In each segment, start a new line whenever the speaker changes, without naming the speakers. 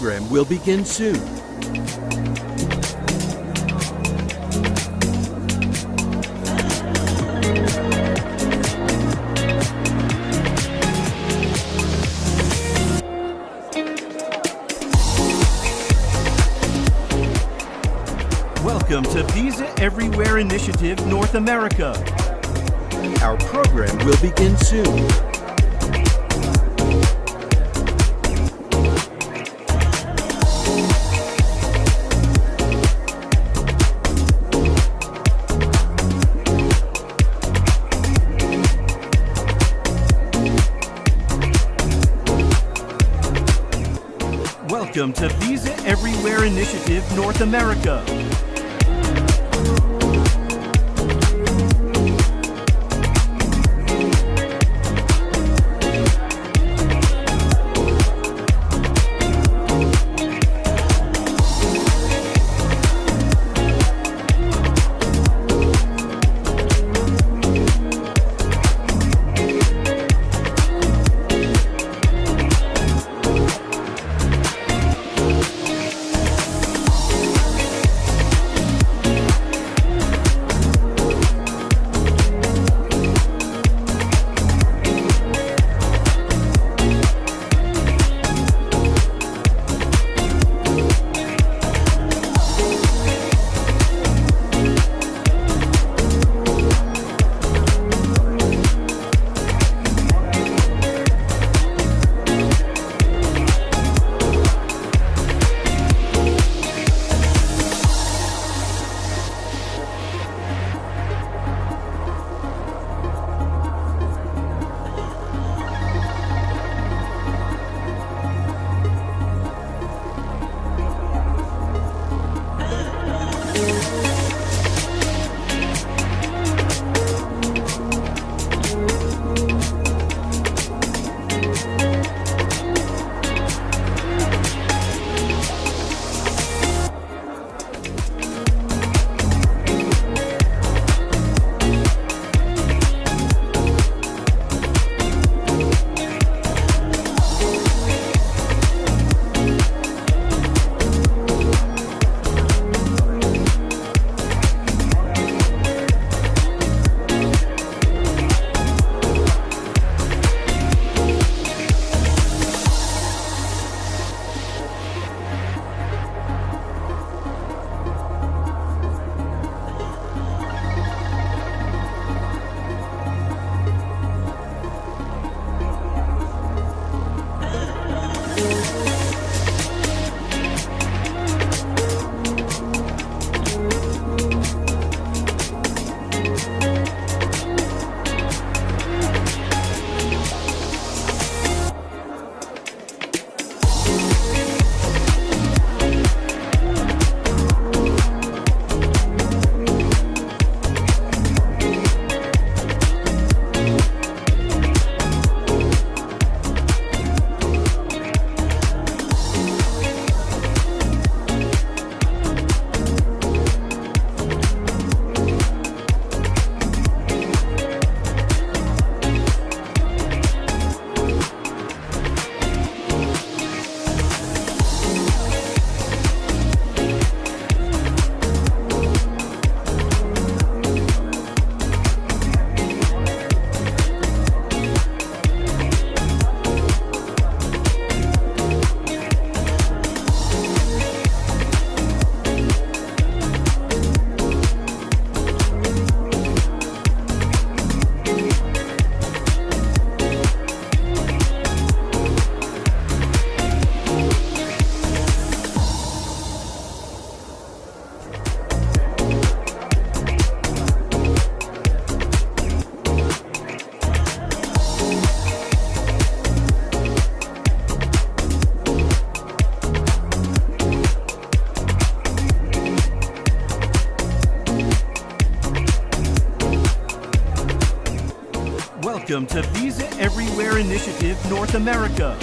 program will begin soon. Welcome to Visa Everywhere Initiative North America. Our program will begin soon. Welcome to Visa Everywhere Initiative North America. Welcome to Visa Everywhere Initiative North America.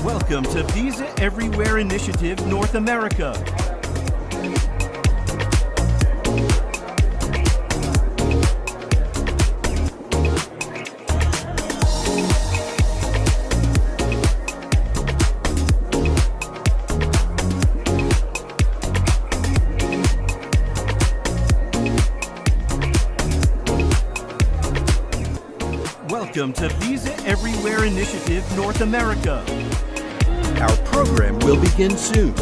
Welcome to Visa Everywhere Initiative North America. Welcome to Visa Everywhere Initiative North America. Our program will begin soon.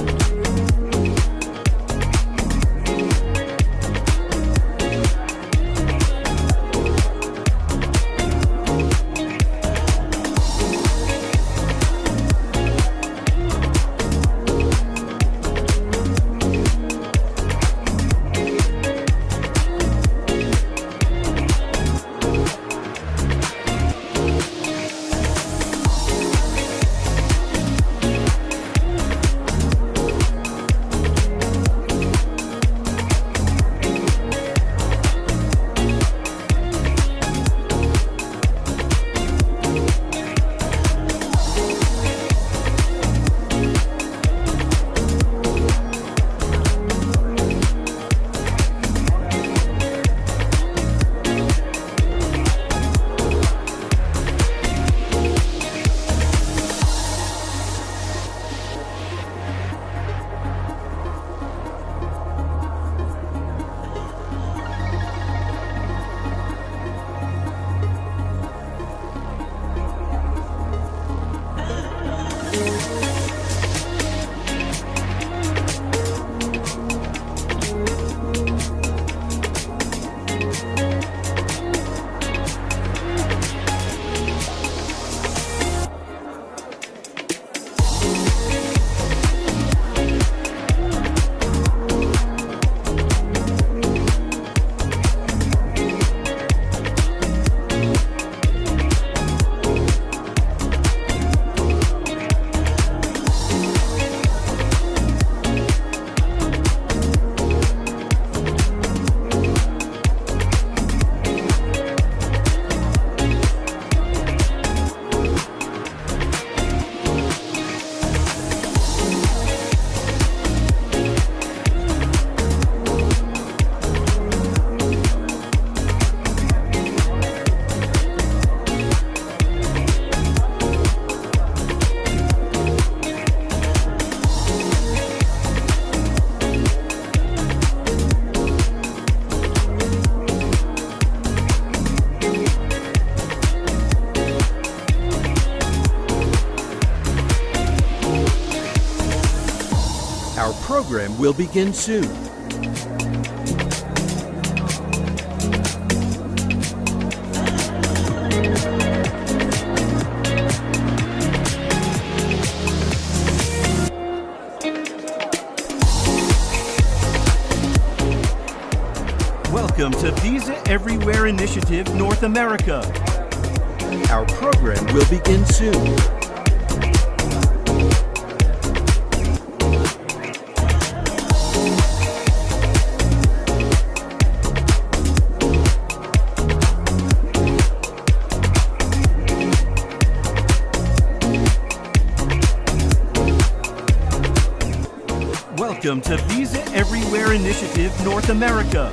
Our program will begin soon. Welcome to Visa Everywhere Initiative North America. Our program will begin soon. Welcome to Visa Everywhere Initiative North America.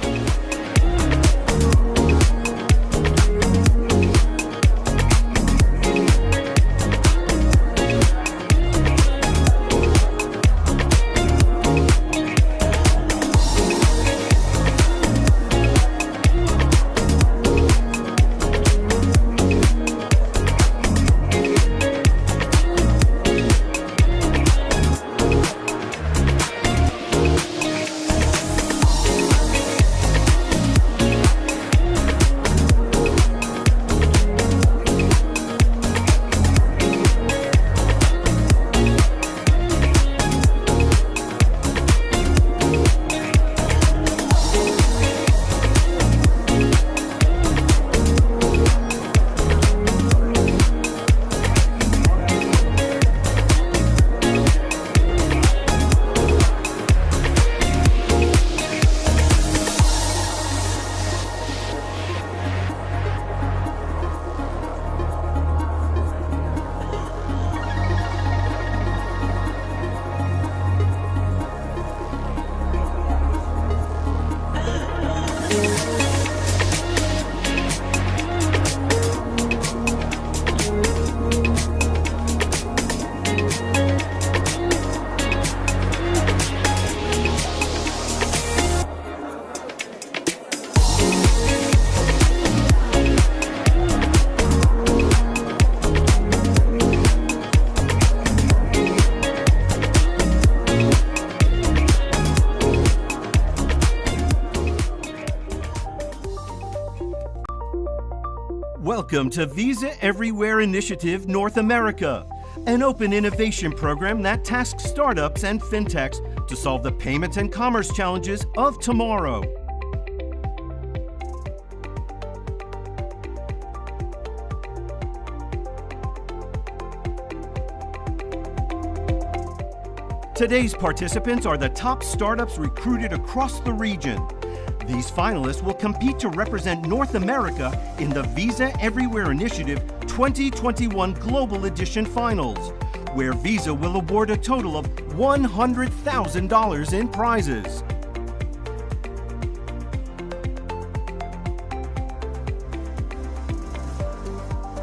Welcome to Visa Everywhere Initiative North America, an open innovation program that tasks startups and fintechs to solve the payments and commerce challenges of tomorrow. Today's participants are the top startups recruited across the region. These finalists will compete to represent North America in the Visa Everywhere Initiative 2021 Global Edition Finals, where Visa will award a total of $100,000 in prizes.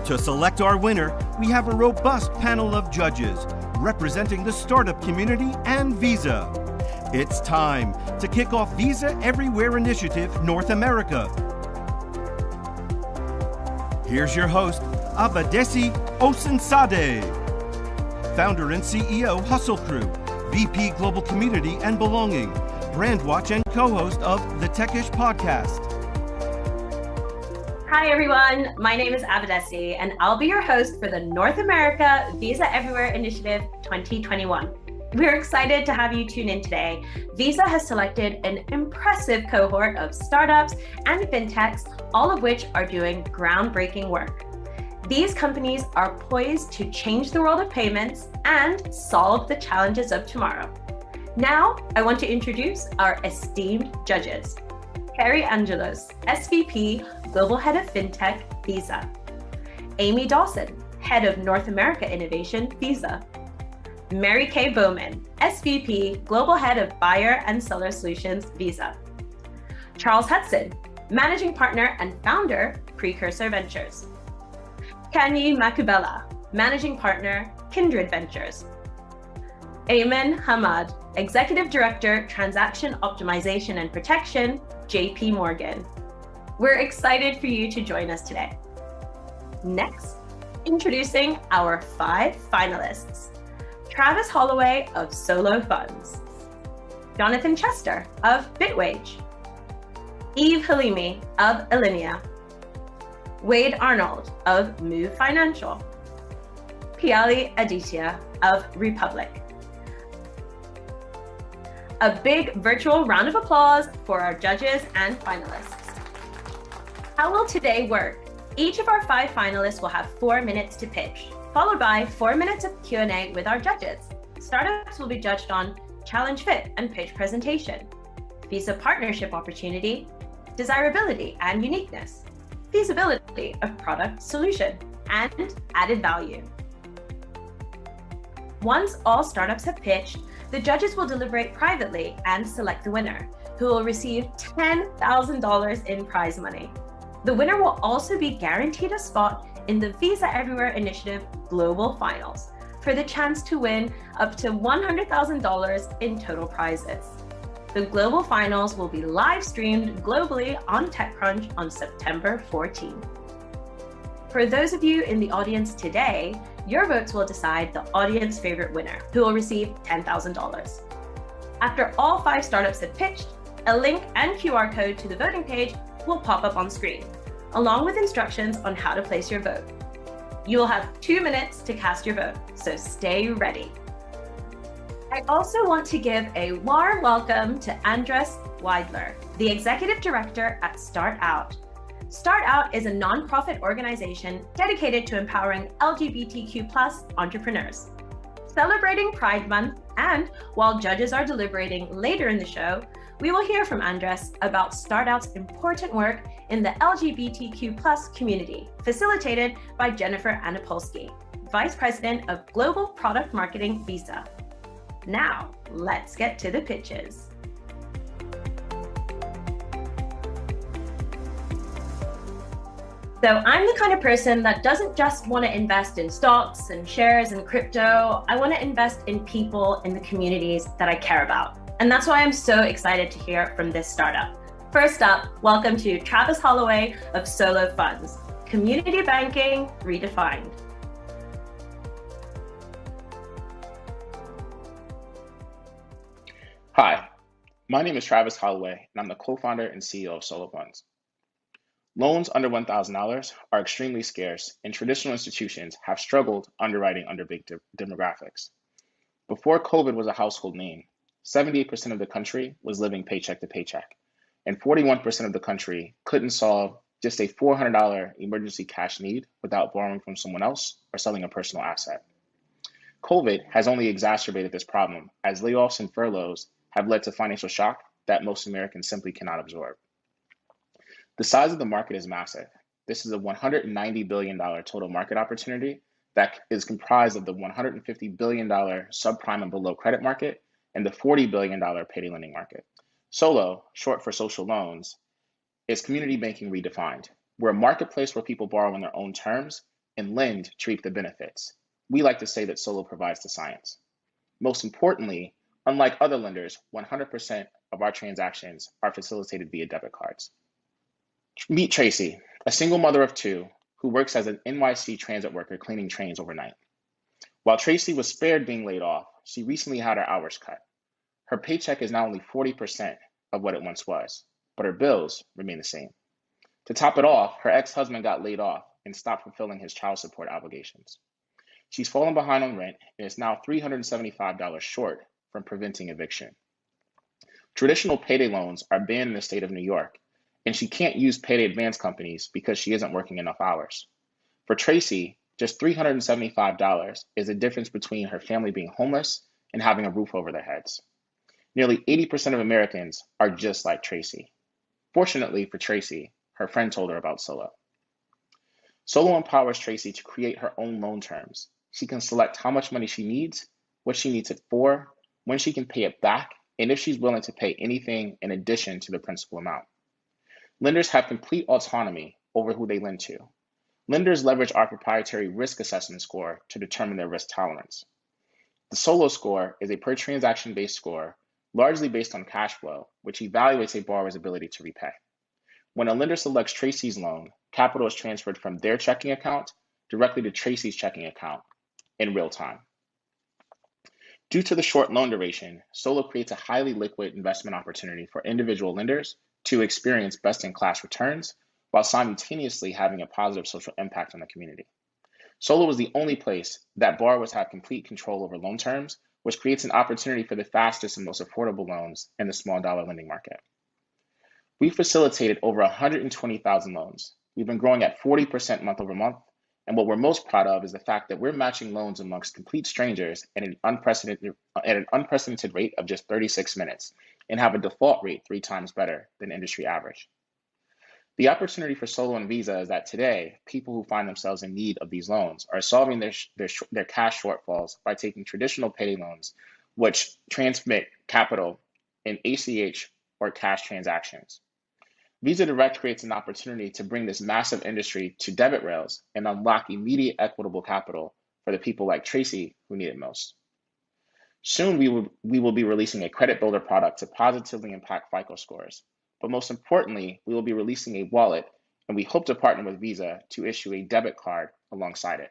To select our winner, we have a robust panel of judges representing the startup community and Visa. It's time to kick off Visa Everywhere Initiative North America. Here's your host, Abadesi Osinsade, founder and CEO, Hustle Crew, VP Global Community and Belonging, Brand Watch and co-host of the Techish Podcast.
Hi everyone, my name is Abadesi and I'll be your host for the North America Visa Everywhere Initiative 2021. We're excited to have you tune in today. Visa has selected an impressive cohort of startups and fintechs, all of which are doing groundbreaking work. These companies are poised to change the world of payments and solve the challenges of tomorrow. Now, I want to introduce our esteemed judges. Harry Angelos, SVP, Global Head of FinTech, Visa. Amy Dawson, Head of North America Innovation, Visa. Mary Kay Bowman, SVP, Global Head of Buyer and Seller Solutions, Visa. Charles Hudson, Managing Partner and Founder, Precursor Ventures. Kanyi Makubela, Managing Partner, Kindred Ventures. Ayman Hamad, Executive Director, Transaction Optimization and Protection, JP Morgan. We're excited for you to join us today. Next, introducing our 5 finalists. Travis Holloway of Solo Funds, Jonathan Chester of Bitwage, Eve Haleemi of Allenia, Wade Arnold of Move Financial, Piali Aditya of Republic. A big virtual round of applause for our judges and finalists. How will today work? Each of our 5 finalists will have 4 minutes to pitch, followed by 4 minutes of Q&A with our judges. Startups will be judged on challenge fit and pitch presentation, Visa partnership opportunity, desirability and uniqueness, feasibility of product solution, and added value. Once all startups have pitched, the judges will deliberate privately and select the winner, who will receive $10,000 in prize money. The winner will also be guaranteed a spot in the Visa Everywhere Initiative Global Finals for the chance to win up to $100,000 in total prizes. The Global Finals will be live streamed globally on TechCrunch on September 14th. For those of you in the audience today, your votes will decide the audience favorite winner, who will receive $10,000. After all 5 startups have pitched, a link and QR code to the voting page will pop up on screen, along with instructions on how to place your vote. You will have 2 minutes to cast your vote, so stay ready. I also want to give a warm welcome to Andres Weidler, the Executive Director at Start Out. Start Out is a nonprofit organization dedicated to empowering LGBTQ+ entrepreneurs. Celebrating Pride Month, and while judges are deliberating later in the show, we will hear from Andres about Start Out's important work in the LGBTQ+ community, facilitated by Jennifer Anapolsky, Vice President of Global Product Marketing, Visa. Now, let's get to the pitches. So I'm the kind of person that doesn't just want to invest in stocks and shares and crypto. I want to invest in people in the communities that I care about. And that's why I'm so excited to hear from this startup. First up, welcome to Travis Holloway of Solo Funds, Community Banking Redefined.
Hi, my name is Travis Holloway, and I'm the co-founder and CEO of Solo Funds. Loans under $1,000 are extremely scarce, and traditional institutions have struggled underwriting under big demographics. Before COVID was a household name, 78% of the country was living paycheck to paycheck, and 41% of the country couldn't solve just a $400 emergency cash need without borrowing from someone else or selling a personal asset. COVID has only exacerbated this problem, as layoffs and furloughs have led to financial shock that most Americans simply cannot absorb. The size of the market is massive. This is a $190 billion total market opportunity that is comprised of the $150 billion subprime and below credit market and the $40 billion payday lending market. SOLO, short for social loans, is community banking redefined. We're a marketplace where people borrow on their own terms and lend to reap the benefits. We like to say that SOLO provides the science. Most importantly, unlike other lenders, 100% of our transactions are facilitated via debit cards. Meet Tracy, a single mother of two who works as an NYC transit worker cleaning trains overnight. While Tracy was spared being laid off, she recently had her hours cut. Her paycheck is now only 40% of what it once was, but her bills remain the same. To top it off, her ex-husband got laid off and stopped fulfilling his child support obligations. She's fallen behind on rent and is now $375 short from preventing eviction. Traditional payday loans are banned in the state of New York, and she can't use payday advance companies because she isn't working enough hours. For Tracy, just $375 is the difference between her family being homeless and having a roof over their heads. Nearly 80% of Americans are just like Tracy. Fortunately for Tracy, her friend told her about SOLO. SOLO empowers Tracy to create her own loan terms. She can select how much money she needs, what she needs it for, when she can pay it back, and if she's willing to pay anything in addition to the principal amount. Lenders have complete autonomy over who they lend to. Lenders leverage our proprietary risk assessment score to determine their risk tolerance. The SOLO score is a per transaction based score, largely based on cash flow, which evaluates a borrower's ability to repay. When a lender selects Tracy's loan, capital is transferred from their checking account directly to Tracy's checking account in real time. Due to the short loan duration, SOLO creates a highly liquid investment opportunity for individual lenders to experience best-in-class returns while simultaneously having a positive social impact on the community. SOLO is the only place that borrowers have complete control over loan terms, which creates an opportunity for the fastest and most affordable loans in the small dollar lending market. We've facilitated over 120,000 loans. We've been growing at 40% month over month, and what we're most proud of is the fact that we're matching loans amongst complete strangers at an unprecedented rate of just 36 minutes and have a default rate 3 times better than industry average. The opportunity for SOLO and Visa is that today, people who find themselves in need of these loans are solving their cash shortfalls by taking traditional payday loans, which transmit capital in ACH or cash transactions. Visa Direct creates an opportunity to bring this massive industry to debit rails and unlock immediate equitable capital for the people like Tracy who need it most. Soon, we will be releasing a credit builder product to positively impact FICO scores. But most importantly, we will be releasing a wallet, and we hope to partner with Visa to issue a debit card alongside it.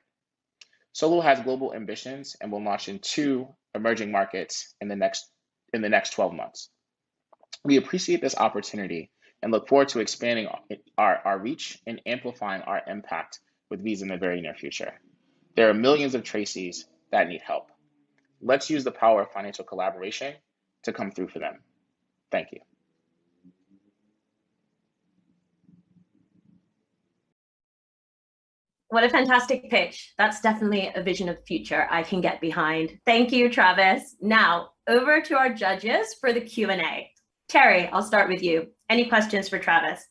SOLO has global ambitions and will launch in 2 emerging markets in the next 12 months. We appreciate this opportunity and look forward to expanding our reach and amplifying our impact with Visa in the very near future. There are millions of Tracys that need help. Let's use the power of financial collaboration to come through for them. Thank you.
What a fantastic pitch. That's definitely a vision of the future I can get behind. Thank you, Travis. Now, over to our judges for the Q&A. Terry, I'll start with you. Any questions for Travis?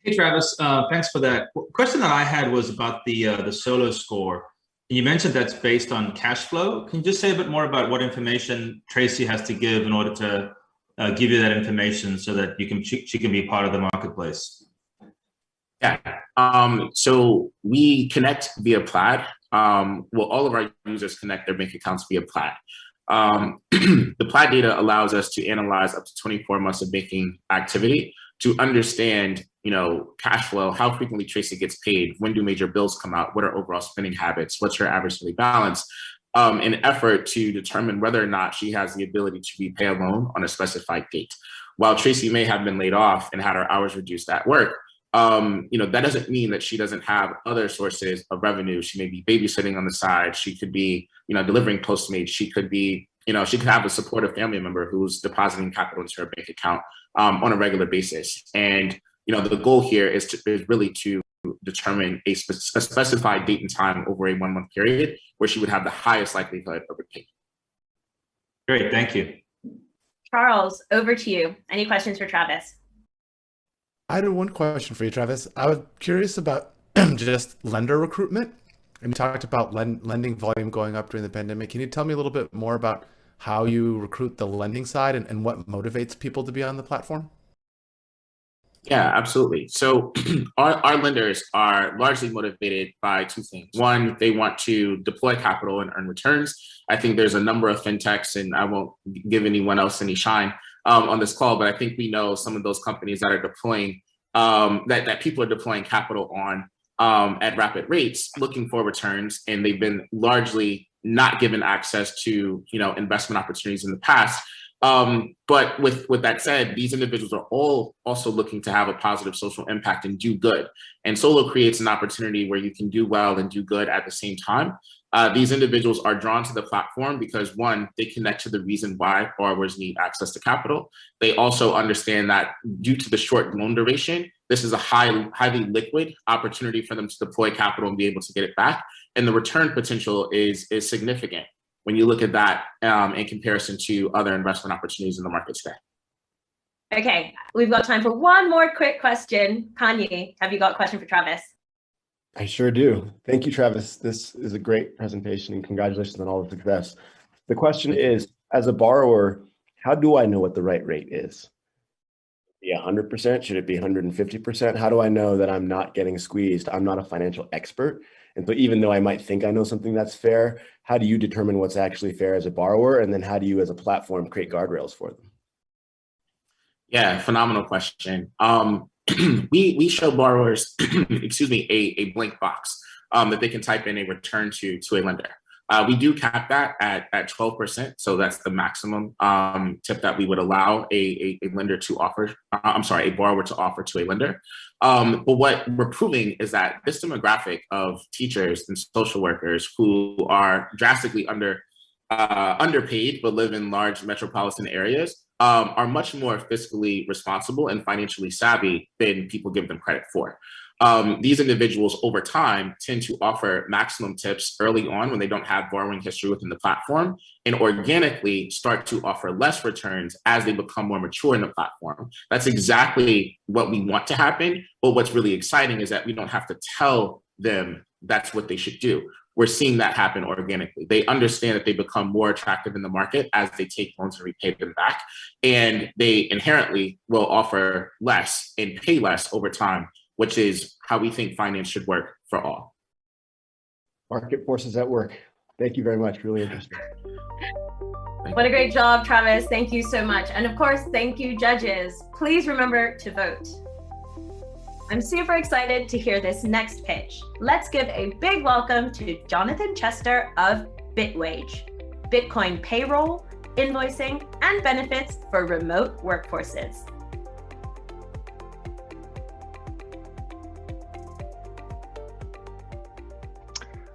Hey, Travis, thanks for that. Question that I had was about the SOLO score. You mentioned that's based on cash flow. Can you just say a bit more about what information Tracy has to give in order to give you that information so that she can be part of the marketplace?
Yeah, so we connect via Plaid. All of our users connect their bank accounts via Plaid. The Plaid data allows us to analyze up to 24 months of banking activity to understand, cash flow, how frequently Tracy gets paid, when do major bills come out, what are overall spending habits, what's her average daily balance, in an effort to determine whether or not she has the ability to repay a loan on a specified date. While Tracy may have been laid off and had her hours reduced at work, that doesn't mean that she doesn't have other sources of revenue. She may be babysitting on the side. She could be, delivering Postmates. She could be, she could have a supportive family member who's depositing capital into her bank account on a regular basis. And, the goal here is really to determine a specified date and time over a 1 month period where she would have the highest likelihood of repayment.
Great, thank you.
Charles, over to you. Any questions for Travis?
I had one question for you, Travis. I was curious about just lender recruitment. And you talked about lending volume going up during the pandemic. Can you tell me a little bit more about how you recruit the lending side and what motivates people to be on the platform?
Yeah, absolutely. So our lenders are largely motivated by two things. One, they want to deploy capital and earn returns. I think there's a number of fintechs, and I won't give anyone else any shine on this call, but I think we know some of those companies that are deploying, that people are deploying capital on at rapid rates, looking for returns, and they've been largely not given access to investment opportunities in the past. But with that said, these individuals are all also looking to have a positive social impact and do good. And Solo creates an opportunity where you can do well and do good at the same time. These individuals are drawn to the platform because, one, they connect to the reason why borrowers need access to capital. They also understand that due to the short loan duration, this is a highly liquid opportunity for them to deploy capital and be able to get it back. And the return potential is significant when you look at that in comparison to other investment opportunities in the market today.
Okay, we've got time for one more quick question. Kanye, have you got a question for Travis?
I sure do. Thank you, Travis. This is a great presentation and congratulations on all the success. The question is, as a borrower, how do I know what the right rate is? Be 100%? Should it be 150%? How do I know that I'm not getting squeezed? I'm not a financial expert. And so even though I might think I know something that's fair, how do you determine what's actually fair as a borrower? And then how do you as a platform create guardrails for them?
Yeah, phenomenal question. We show borrowers, a blank box that they can type in a return to a lender. We do cap that at 12%, so that's the maximum tip that we would allow a lender to offer. A borrower to offer to a lender. But what we're proving is that this demographic of teachers and social workers who are drastically underpaid but live in large metropolitan areas are much more fiscally responsible and financially savvy than people give them credit for. These individuals over time tend to offer maximum tips early on when they don't have borrowing history within the platform, and organically start to offer less returns as they become more mature in the platform. That's exactly what we want to happen. But what's really exciting is that we don't have to tell them that's what they should do. We're seeing that happen organically. They understand that they become more attractive in the market as they take loans and repay them back. And they inherently will offer less and pay less over time, which is how we think finance should work for all.
Market forces at work. Thank you very much. Really interesting.
What a great job, Travis. Thank you so much. And of course, thank you, judges. Please remember to vote. I'm super excited to hear this next pitch. Let's give a big welcome to Jonathan Chester of BitWage, Bitcoin payroll, invoicing, and benefits for remote workforces.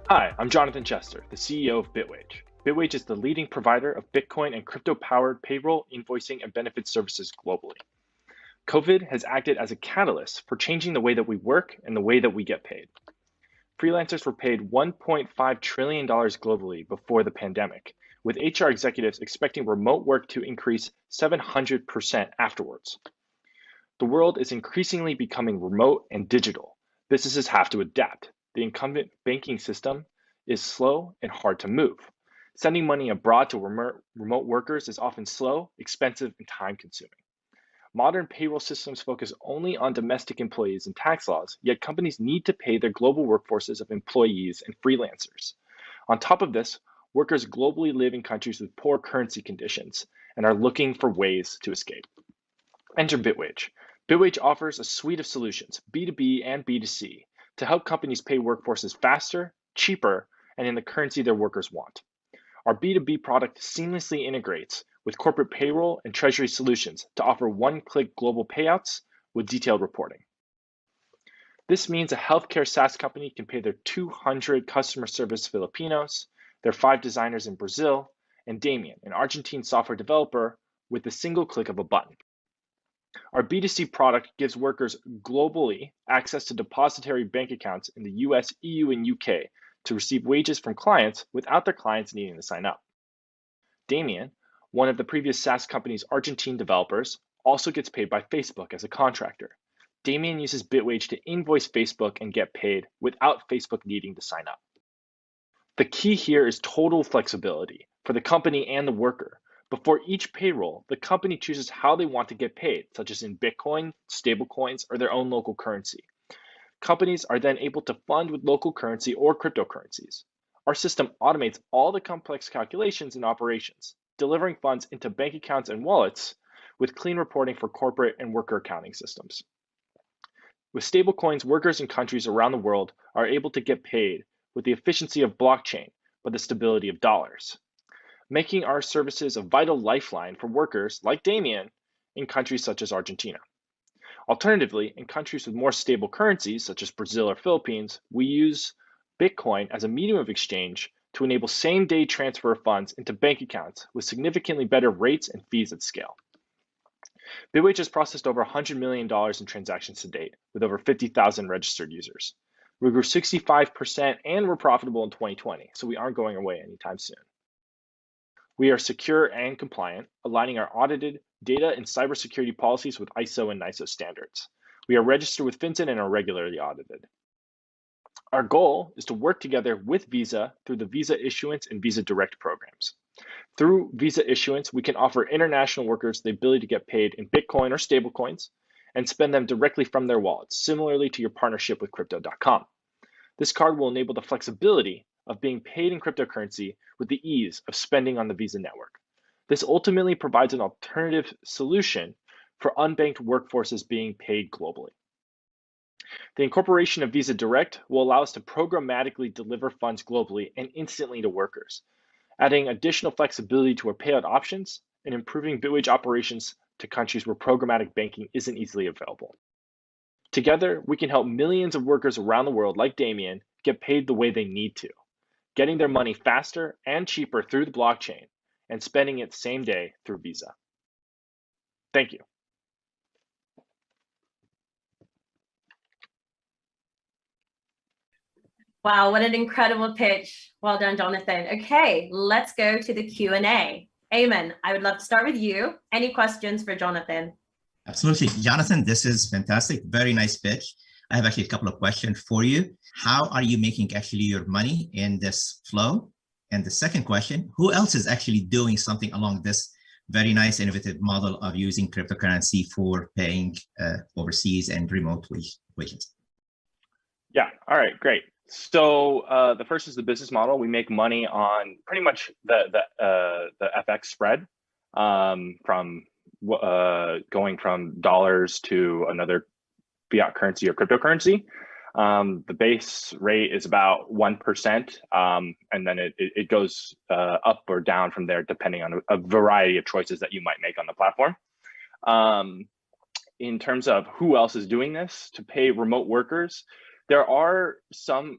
Hi, I'm Jonathan Chester, the CEO of BitWage. BitWage is the leading provider of Bitcoin and crypto-powered payroll, invoicing, and benefits services globally. COVID has acted as a catalyst for changing the way that we work and the way that we get paid. Freelancers were paid $1.5 trillion globally before the pandemic, with HR executives expecting remote work to increase 700% afterwards. The world is increasingly becoming remote and digital. Businesses have to adapt. The incumbent banking system is slow and hard to move. Sending money abroad to remote workers is often slow, expensive, and time-consuming. Modern payroll systems focus only on domestic employees and tax laws, yet companies need to pay their global workforces of employees and freelancers. On top of this, workers globally live in countries with poor currency conditions and are looking for ways to escape. Enter BitWage. BitWage offers a suite of solutions, B2B and B2C, to help companies pay workforces faster, cheaper, and in the currency their workers want. Our B2B product seamlessly integrates with corporate payroll and treasury solutions to offer one-click global payouts with detailed reporting. This means a healthcare SaaS company can pay their 200 customer service Filipinos, their 5 designers in Brazil, and Damien, an Argentine software developer, with a single click of a button. Our B2C product gives workers globally access to depository bank accounts in the US, EU, and UK to receive wages from clients without their clients needing to sign up. Damien, one of the previous SaaS company's Argentine developers, also gets paid by Facebook as a contractor. Damien uses Bitwage to invoice Facebook and get paid without Facebook needing to sign up. The key here is total flexibility for the company and the worker. Before each payroll, the company chooses how they want to get paid, such as in Bitcoin, stablecoins, or their own local currency. Companies are then able to fund with local currency or cryptocurrencies. Our system automates all the complex calculations and operations, delivering funds into bank accounts and wallets with clean reporting for corporate and worker accounting systems. With stablecoins, workers in countries around the world are able to get paid with the efficiency of blockchain, but the stability of dollars, making our services a vital lifeline for workers like Damien in countries such as Argentina. Alternatively, in countries with more stable currencies, such as Brazil or Philippines, we use Bitcoin as a medium of exchange to enable same-day transfer of funds into bank accounts with significantly better rates and fees at scale. Bitwage has processed over $100 million in transactions to date, with over 50,000 registered users. We grew 65% and we're profitable in 2020, so we aren't going away anytime soon. We are secure and compliant, aligning our audited data and cybersecurity policies with ISO and NISO standards. We are registered with FinCEN and are regularly audited. Our goal is to work together with Visa through the Visa Issuance and Visa Direct programs. Through Visa Issuance, we can offer international workers the ability to get paid in Bitcoin or stablecoins and spend them directly from their wallets, similarly to your partnership with Crypto.com. This card will enable the flexibility of being paid in cryptocurrency with the ease of spending on the Visa network. This ultimately provides an alternative solution for unbanked workforces being paid globally. The incorporation of Visa Direct will allow us to programmatically deliver funds globally and instantly to workers, adding additional flexibility to our payout options and improving Bitwage operations to countries where programmatic banking isn't easily available. Together, we can help millions of workers around the world, like Damien, get paid the way they need to, getting their money faster and cheaper through the blockchain and spending it same day through Visa. Thank you.
Wow, what an incredible pitch. Well done, Jonathan. Okay, let's go to the Q&A. Eamon, I would love to start with you. Any questions for Jonathan?
Absolutely. Jonathan, this is fantastic. Very nice pitch. I have actually a couple of questions for you. How are you making actually your money in this flow? And the second question, who else is actually doing something along this very nice innovative model of using cryptocurrency for paying overseas and remote wages?
Yeah, all right, great. So the first is the business model. We make money on pretty much the FX spread from going from dollars to another fiat currency or cryptocurrency. The base rate is about 1%, and then it goes up or down from there depending on a variety of choices that you might make on the platform. In terms of who else is doing this to pay remote workers, there are some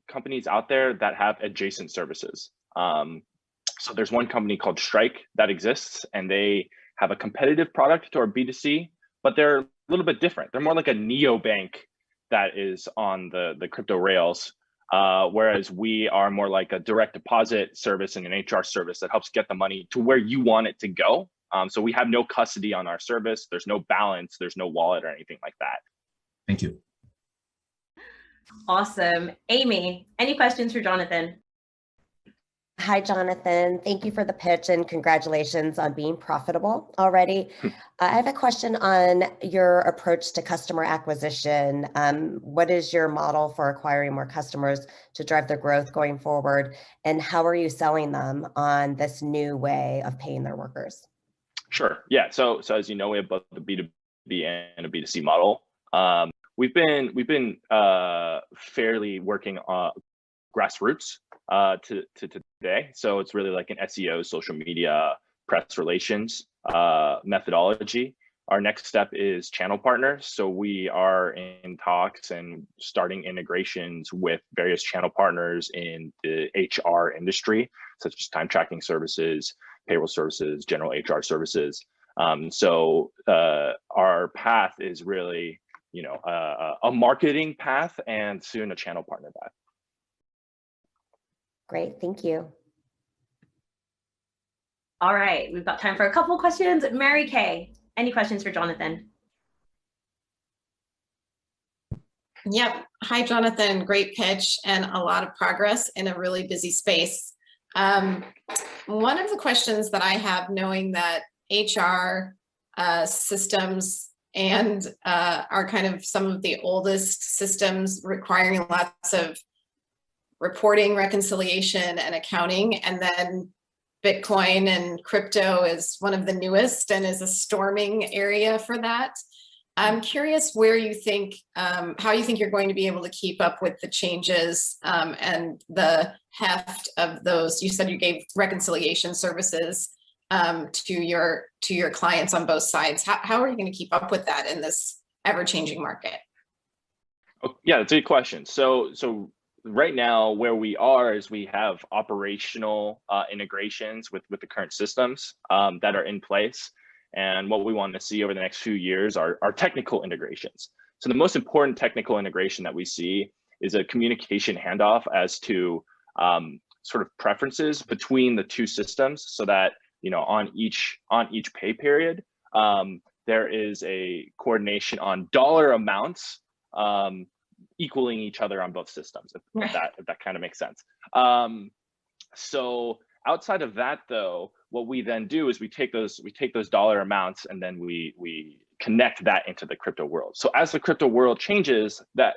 companies out there that have adjacent services. So there's one company called Strike that exists, and they have a competitive product to our B2C, but they're a little bit different. They're more like a neobank that is on the crypto rails, whereas we are more like a direct deposit service and an HR service that helps get the money to where you want it to go. So we have no custody on our service. There's no balance. There's no wallet or anything like that.
Thank you.
Awesome. Amy, any questions for Jonathan?
Hi, Jonathan. Thank you for the pitch and congratulations on being profitable already. I have a question on your approach to customer acquisition. What is your model for acquiring more customers to drive their growth going forward? And how are you selling them on this new way of paying their workers?
Sure. Yeah. So as you know, we have both the B2B and a B2C model. We've been fairly working on grassroots to today. So it's really like an SEO, social media, press relations methodology.
Our next step is channel partners. So we are in talks and starting integrations with various channel partners in the HR industry, such as time tracking services, payroll services, general HR services. So our path is really, a marketing path and soon a channel partner path.
Great, thank you.
All right, we've got time for a couple questions. Mary Kay, any questions for Jonathan?
Yep. Hi, Jonathan. Great pitch and a lot of progress in a really busy space. One of the questions that I have, knowing that HR systems and are kind of some of the oldest systems requiring lots of reporting, reconciliation, and accounting, and then Bitcoin and crypto is one of the newest and is a storming area for that. I'm curious where you think, how you think you're going to be able to keep up with the changes and the heft of those. You said you gave reconciliation services to your clients on both sides. How are you going to keep up with that in this ever-changing market?
Oh, yeah, that's a good question. So right now where we are is we have operational integrations with the current systems that are in place. And what we want to see over the next few years are technical integrations. So the most important technical integration that we see is a communication handoff as to sort of preferences between the two systems, so that on each pay period there is a coordination on dollar amounts equaling each other on both systems, if that kind of makes sense. So outside of that, though, what we then do is we take those dollar amounts and then we connect that into the crypto world. So as the crypto world changes, that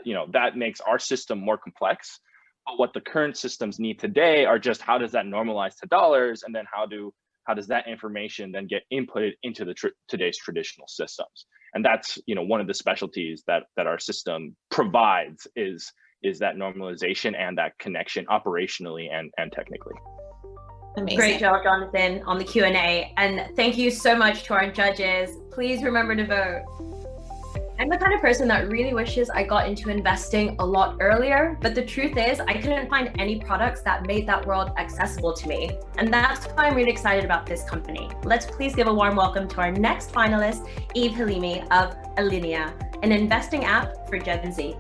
makes our system more complex. But what the current systems need today are just, how does that normalize to dollars, and then how does that information then get inputted into the today's traditional systems? And that's one of the specialties that our system provides is that normalization and that connection operationally and technically.
Amazing.
Great job, Jonathan, on the Q&A. And thank you so much to our judges. Please remember to vote. I'm the kind of person that really wishes I got into investing a lot earlier, but the truth is I couldn't find any products that made that world accessible to me. And that's why I'm really excited about this company. Let's please give a warm welcome to our next finalist, Eve Haleemi of Allenia, an investing app for Gen Z.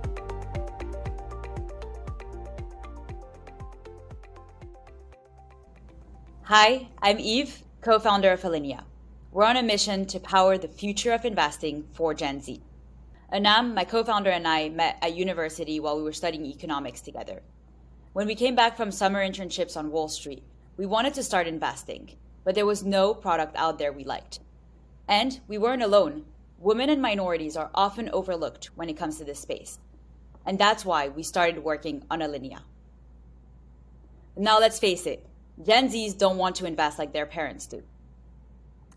Hi, I'm Eve, co-founder of Allenia. We're on a mission to power the future of investing for Gen Z. Anam, my co-founder, and I met at university while we were studying economics together. When we came back from summer internships on Wall Street, we wanted to start investing, but there was no product out there we liked. And we weren't alone. Women and minorities are often overlooked when it comes to this space. And that's why we started working on Allenia. Now let's face it, Gen Zs don't want to invest like their parents do.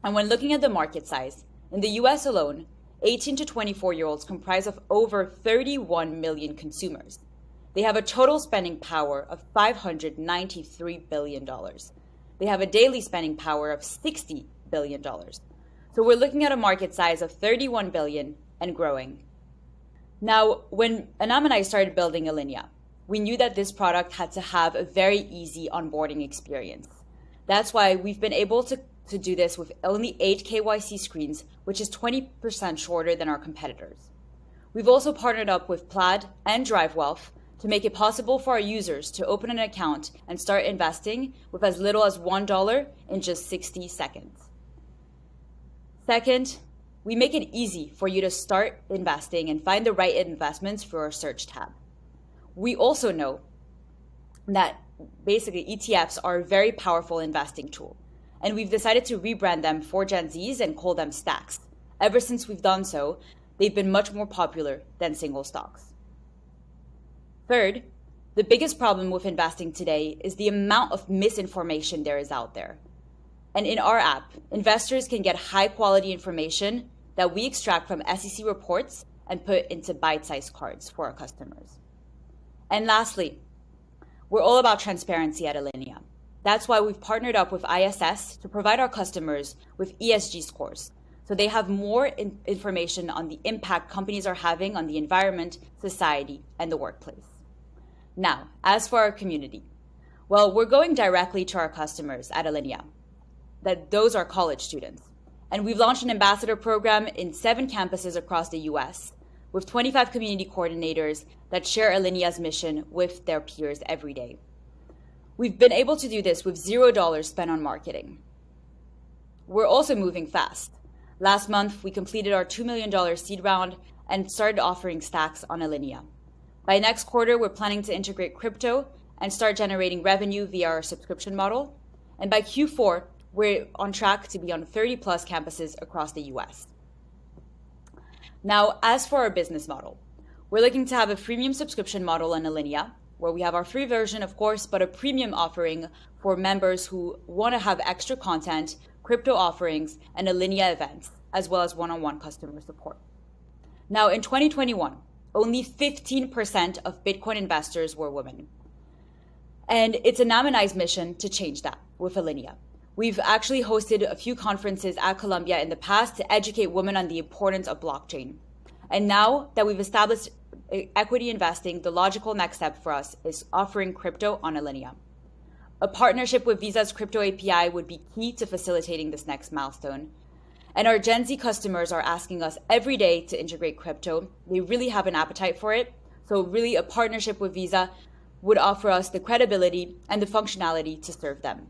And when looking at the market size, in the US alone, 18 to 24-year-olds comprise of over 31 million consumers. They have a total spending power of $593 billion. They have a daily spending power of $60 billion. So we're looking at a market size of 31 billion and growing. Now, when Anam and I started building Allenia, we knew that this product had to have a very easy onboarding experience. That's why we've been able to do this with only 8 KYC screens, which is 20% shorter than our competitors. We've also partnered up with Plaid and DriveWealth to make it possible for our users to open an account and start investing with as little as $1 in just 60 seconds. Second, we make it easy for you to start investing and find the right investments through our search tab. We also know that basically ETFs are a very powerful investing tool, and we've decided to rebrand them for Gen Zs and call them stacks. Ever since we've done so, they've been much more popular than single stocks. Third, the biggest problem with investing today is the amount of misinformation there is out there. And in our app, investors can get high quality information that we extract from SEC reports and put into bite-sized cards for our customers. And lastly, we're all about transparency at Allenia. That's why we've partnered up with ISS to provide our customers with ESG scores, so they have more information on the impact companies are having on the environment, society, and the workplace. Now, as for our community, well, we're going directly to our customers at Allenia. Those are college students. And we've launched an ambassador program in 7 campuses across the US with 25 community coordinators that share Allenia's mission with their peers every day. We've been able to do this with $0 spent on marketing. We're also moving fast. Last month, we completed our $2 million seed round and started offering stacks on Allenia. By next quarter, we're planning to integrate crypto and start generating revenue via our subscription model. And by Q4, we're on track to be on 30 plus campuses across the US. Now, as for our business model, we're looking to have a freemium subscription model on Allenia, where we have our free version, of course, but a premium offering for members who want to have extra content, crypto offerings, and Allenia events, as well as one-on-one customer support. Now, in 2021, only 15% of Bitcoin investors were women. And it's a Namanai's mission to change that with Allenia. We've actually hosted a few conferences at Columbia in the past to educate women on the importance of blockchain. And now that we've established equity investing, the logical next step for us is offering crypto on Allenia. A partnership with Visa's crypto API would be key to facilitating this next milestone. And our Gen Z customers are asking us every day to integrate crypto. They really have an appetite for it. So really a partnership with Visa would offer us the credibility and the functionality to serve them.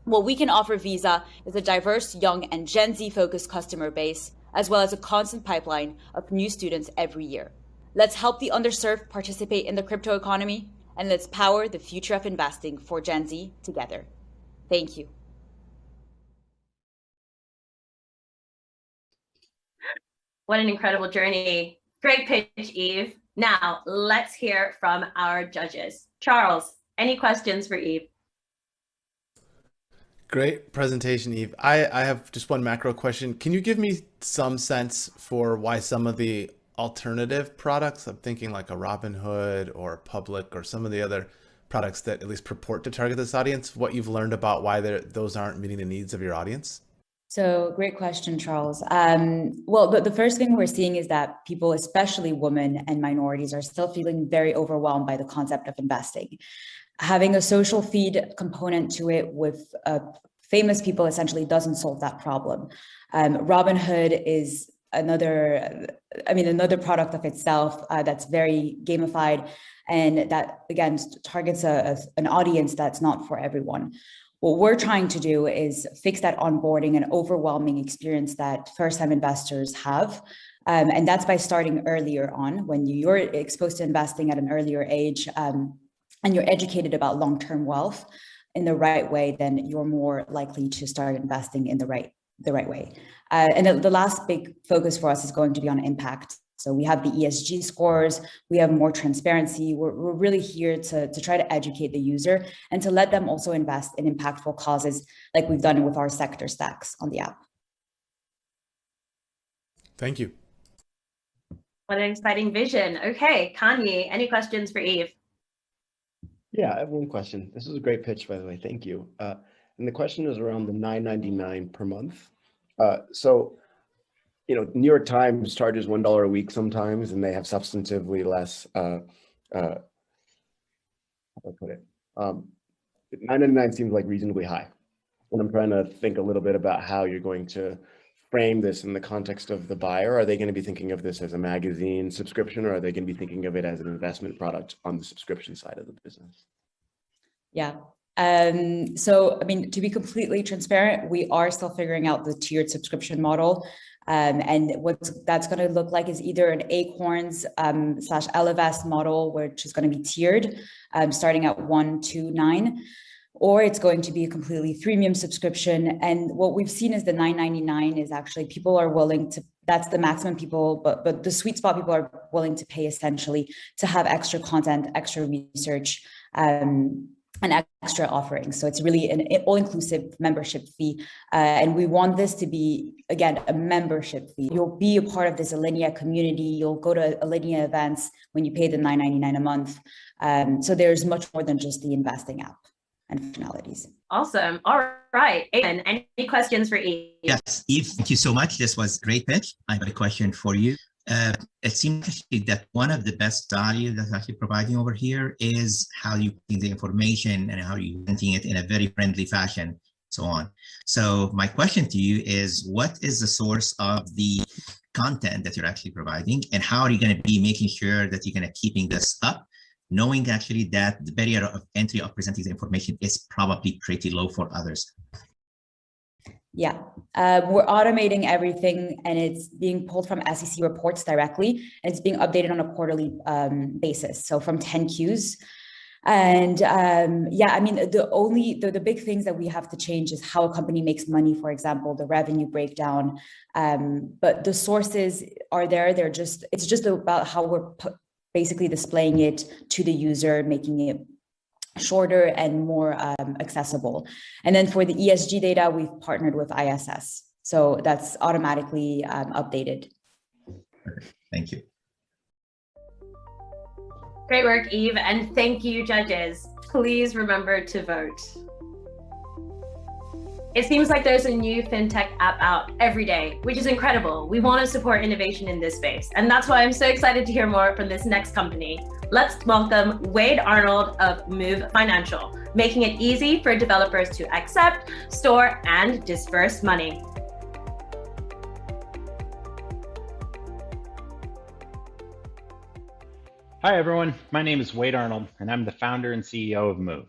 What we can offer Visa is a diverse, young, and Gen Z focused customer base, as well as a constant pipeline of new students every year. Let's help the underserved participate in the crypto economy, and let's power the future of investing for Gen Z together. Thank you.
What an incredible journey. Great pitch, Eve. Now, let's hear from our judges. Charles, any questions for Eve?
Great presentation, Eve. I have just one macro question. Can you give me some sense for why some of the alternative products, I'm thinking like a Robinhood or Public or some of the other products that at least purport to target this audience, what you've learned about why those aren't meeting the needs of your audience?
So great question, Charles. Well, the first thing we're seeing is that people, especially women and minorities, are still feeling very overwhelmed by the concept of investing. Having a social feed component to it with famous people essentially doesn't solve that problem. Robinhood is another product of itself that's very gamified, and that again targets an audience that's not for everyone. What we're trying to do is fix that onboarding and overwhelming experience that first-time investors have. And that's by starting earlier on when you're exposed to investing at an earlier age and you're educated about long-term wealth in the right way, then you're more likely to start investing in the right way. And the last big focus for us is going to be on impact. So we have the ESG scores, we have more transparency. We're really here to try to educate the user and to let them also invest in impactful causes like we've done with our sector stacks on the app.
Thank you.
What an exciting vision. Okay, Kanye, any questions for Eve?
Yeah, I have one question. This is a great pitch, by the way. Thank you. And the question is around the $9.99 per month. So, New York Times charges $1 a week sometimes, and they have substantively less. How do I put it? $9.99 seems like reasonably high, and I'm trying to think a little bit about how you're going to frame this in the context of the buyer. Are they going to be thinking of this as a magazine subscription, or are they going to be thinking of it as an investment product on the subscription side of the business?
Yeah. So, to be completely transparent, we are still figuring out the tiered subscription model. And what that's going to look like is either an Acorns / Ellevest model, which is going to be tiered, starting at $129, or it's going to be a completely freemium subscription. And what we've seen is the $9.99 is actually people are willing to, that's the maximum people, but the sweet spot people are willing to pay essentially to have extra content, extra research, and extra offerings. So it's really an all-inclusive membership fee. And we want this to be, again, a membership fee. You'll be a part of this Allenia community. You'll go to Allenia events when you pay the $9.99 a month. So there's much more than just the investing app. and functionalities.
Awesome. All right. Aiden, any questions for Eve?
Yes, Eve, thank you so much. This was a great pitch. I have a question for you. It seems actually that one of the best value that's actually providing over here is how you put the information and how you're presenting it in a very friendly fashion, so on. So my question to you is, what is the source of the content that you're actually providing, and how are you going to be making sure that you're going to keeping this up, knowing actually that the barrier of entry of presenting the information is probably pretty low for others?
Yeah, we're automating everything, and it's being pulled from SEC reports directly, and it's being updated on a quarterly basis. So from 10Qs. And yeah, I mean, the big things that we have to change is how a company makes money, for example, the revenue breakdown. But the sources are there. It's just about how we're basically displaying it to the user, making it shorter and more accessible. And then for the ESG data, we've partnered with ISS. So that's automatically updated.
Thank you.
Great work, Eve. And thank you, judges. Please remember to vote. It seems like there's a new fintech app out every day, which is incredible. We want to support innovation in this space. And that's why I'm so excited to hear more from this next company. Let's welcome Wade Arnold of Move Financial, making it easy for developers to accept, store, and disperse money.
Hi, everyone. My name is Wade Arnold, and I'm the founder and CEO of Move.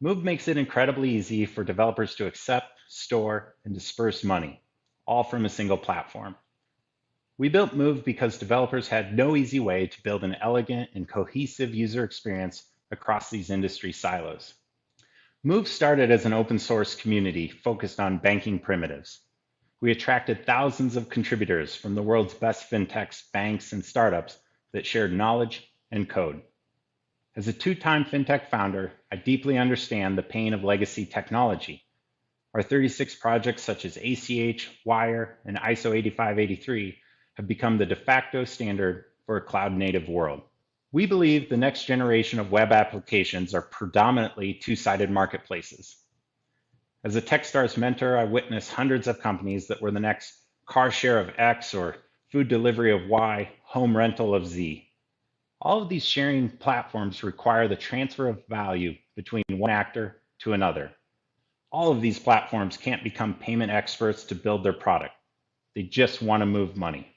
Move makes it incredibly easy for developers to accept, store, and disperse money, all from a single platform. We built Move because developers had no easy way to build an elegant and cohesive user experience across these industry silos. Move started as an open source community focused on banking primitives. We attracted thousands of contributors from the world's best fintechs, banks, and startups that shared knowledge and code. As a two-time fintech founder, I deeply understand the pain of legacy technology. Our 36 projects such as ACH, Wire, and ISO 8583 have become the de facto standard for a cloud-native world. We believe the next generation of web applications are predominantly two-sided marketplaces. As a Techstars mentor, I witnessed hundreds of companies that were the next car share of X or food delivery of Y, home rental of Z. All of these sharing platforms require the transfer of value between one actor to another. All of these platforms can't become payment experts to build their product. They just want to move money.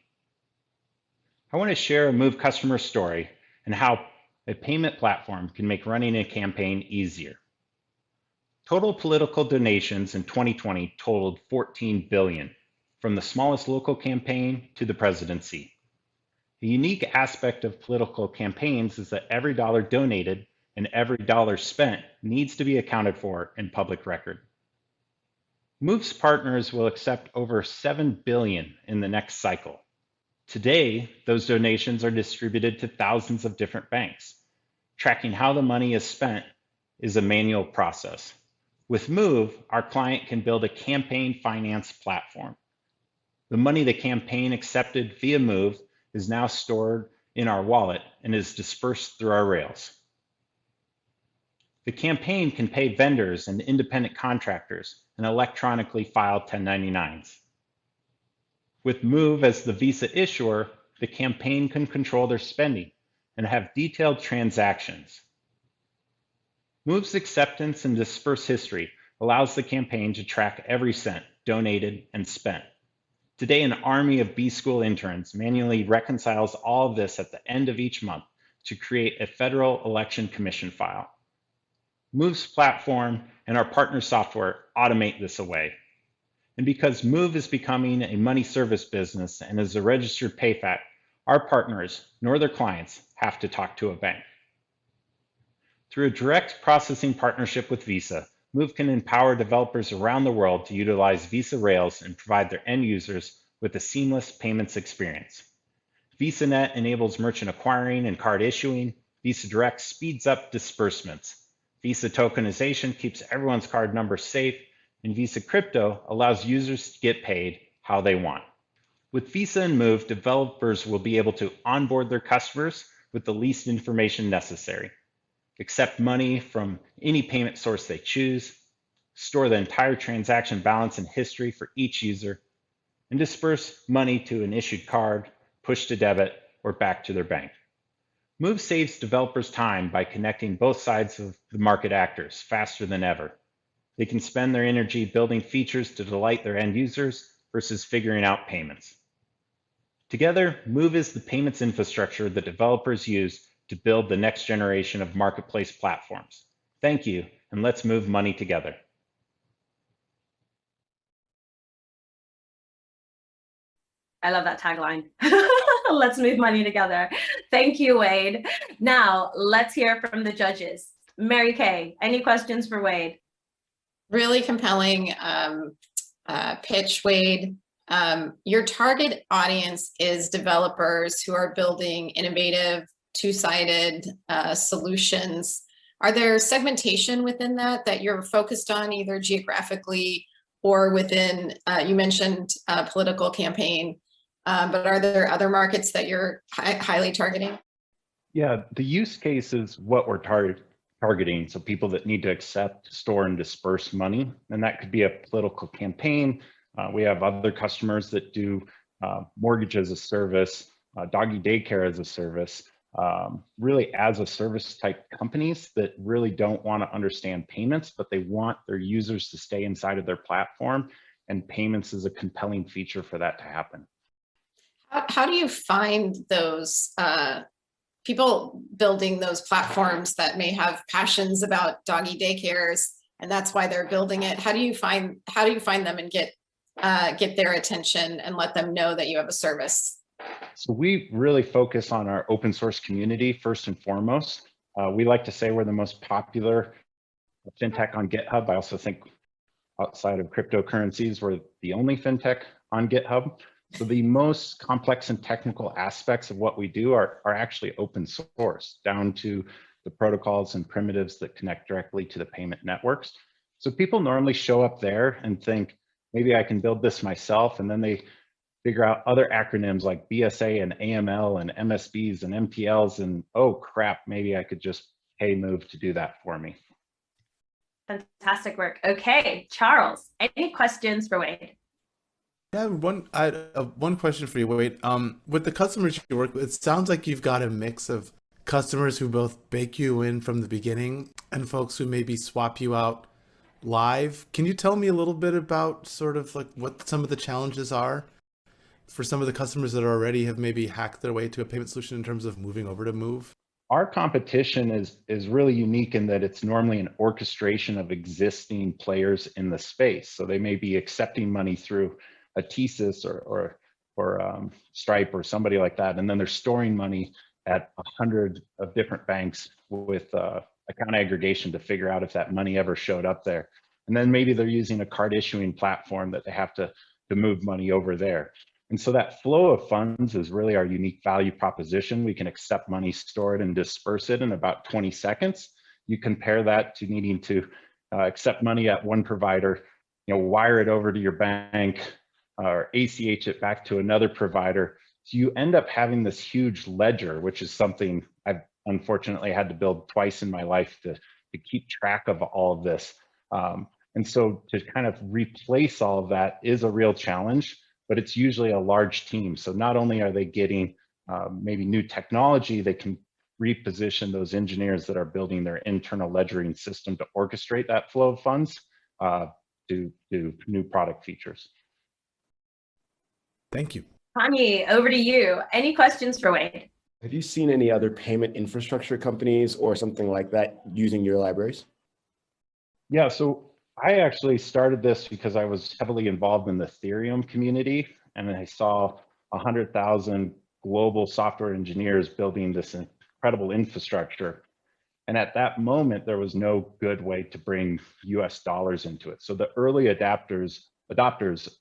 I want to share a Move customer story and how a payment platform can make running a campaign easier. Total political donations in 2020 totaled $14 billion, from the smallest local campaign to the presidency. The unique aspect of political campaigns is that every dollar donated and every dollar spent needs to be accounted for in public record. Move's partners will accept over $7 billion in the next cycle. Today, those donations are distributed to thousands of different banks. Tracking how the money is spent is a manual process. With Move, our client can build a campaign finance platform. The money the campaign accepted via Move is now stored in our wallet and is dispersed through our rails. The campaign can pay vendors and independent contractors and electronically file 1099s. With Move as the Visa issuer, the campaign can control their spending and have detailed transactions. Move's acceptance and disperse history allows the campaign to track every cent donated and spent. Today, an army of B-School interns manually reconciles all of this at the end of each month to create a Federal Election Commission file. Move's platform and our partner software automate this away. And because Move is becoming a money service business and is a registered PayFac, our partners nor their clients have to talk to a bank. Through a direct processing partnership with Visa, Move can empower developers around the world to utilize Visa rails and provide their end users with a seamless payments experience. VisaNet enables merchant acquiring and card issuing. Visa Direct speeds up disbursements. Visa tokenization keeps everyone's card number safe, and Visa Crypto allows users to get paid how they want. With Visa and Move, developers will be able to onboard their customers with the least information necessary. accept money from any payment source they choose, store the entire transaction balance and history for each user, and disperse money to an issued card, push to debit, or back to their bank. Move saves developers time by connecting both sides of the market actors faster than ever. They can spend their energy building features to delight their end users versus figuring out payments. Together, Move is the payments infrastructure that developers use to build the next generation of marketplace platforms. Thank you, and let's move money together.
I love that tagline. Let's move money together. Thank you, Wade. Now, let's hear from the judges. Mary Kay, any questions for Wade?
Really compelling pitch, Wade. Your target audience is developers who are building innovative, two-sided solutions. Are there segmentation within that you're focused on, either geographically or within, you mentioned political campaign, but are there other markets that you're highly targeting?
Yeah, the use case is what we're targeting. So people that need to accept, store, and disperse money. And that could be a political campaign. We have other customers that do mortgage as a service, doggy daycare as a service, really as a service type companies that really don't want to understand payments, but they want their users to stay inside of their platform. And payments is a compelling feature for that to happen.
How do you find those people building those platforms that may have passions about doggy daycares, and that's why they're building it? How do you find them and get their attention and let them know that you have a service?
So we really focus on our open source community first and foremost. We like to say we're the most popular fintech on GitHub. I also think outside of cryptocurrencies, we're the only fintech on GitHub. So the most complex and technical aspects of what we do are actually open source, down to the protocols and primitives that connect directly to the payment networks. So people normally show up there and think, maybe I can build this myself, and then they figure out other acronyms like BSA and AML and MSBs and MTLs, and oh crap, maybe I could just pay Move to do that for me.
Fantastic work. Okay, Charles, any questions for Wade?
Yeah, I had one question for you, Wade. With the customers you work with, it sounds like you've got a mix of customers who both bake you in from the beginning and folks who maybe swap you out live. Can you tell me a little bit about sort of like what some of the challenges are for some of the customers that already have maybe hacked their way to a payment solution in terms of moving over to Move?
Our competition is really unique in that it's normally an orchestration of existing players in the space. So they may be accepting money through a TSYS or Stripe or somebody like that, and then they're storing money at 100 of different banks with account aggregation to figure out if that money ever showed up there. And then maybe they're using a card issuing platform that they have to move money over there. And so that flow of funds is really our unique value proposition. We can accept money, store it, and disperse it in about 20 seconds. You compare that to needing to accept money at one provider, wire it over to your bank, or ACH it back to another provider. So you end up having this huge ledger, which is something I've unfortunately had to build twice in my life to keep track of all of this. And so to kind of replace all of that is a real challenge, but it's usually a large team. So not only are they getting maybe new technology, they can reposition those engineers that are building their internal ledgering system to orchestrate that flow of funds to new product features.
Thank you.
Tanya, over to you. Any questions for Wade?
Have you seen any other payment infrastructure companies or something like that using your libraries?
Yeah, so I actually started this because I was heavily involved in the Ethereum community, and I saw 100,000 global software engineers building this incredible infrastructure. And at that moment, there was no good way to bring US dollars into it. So the early adopters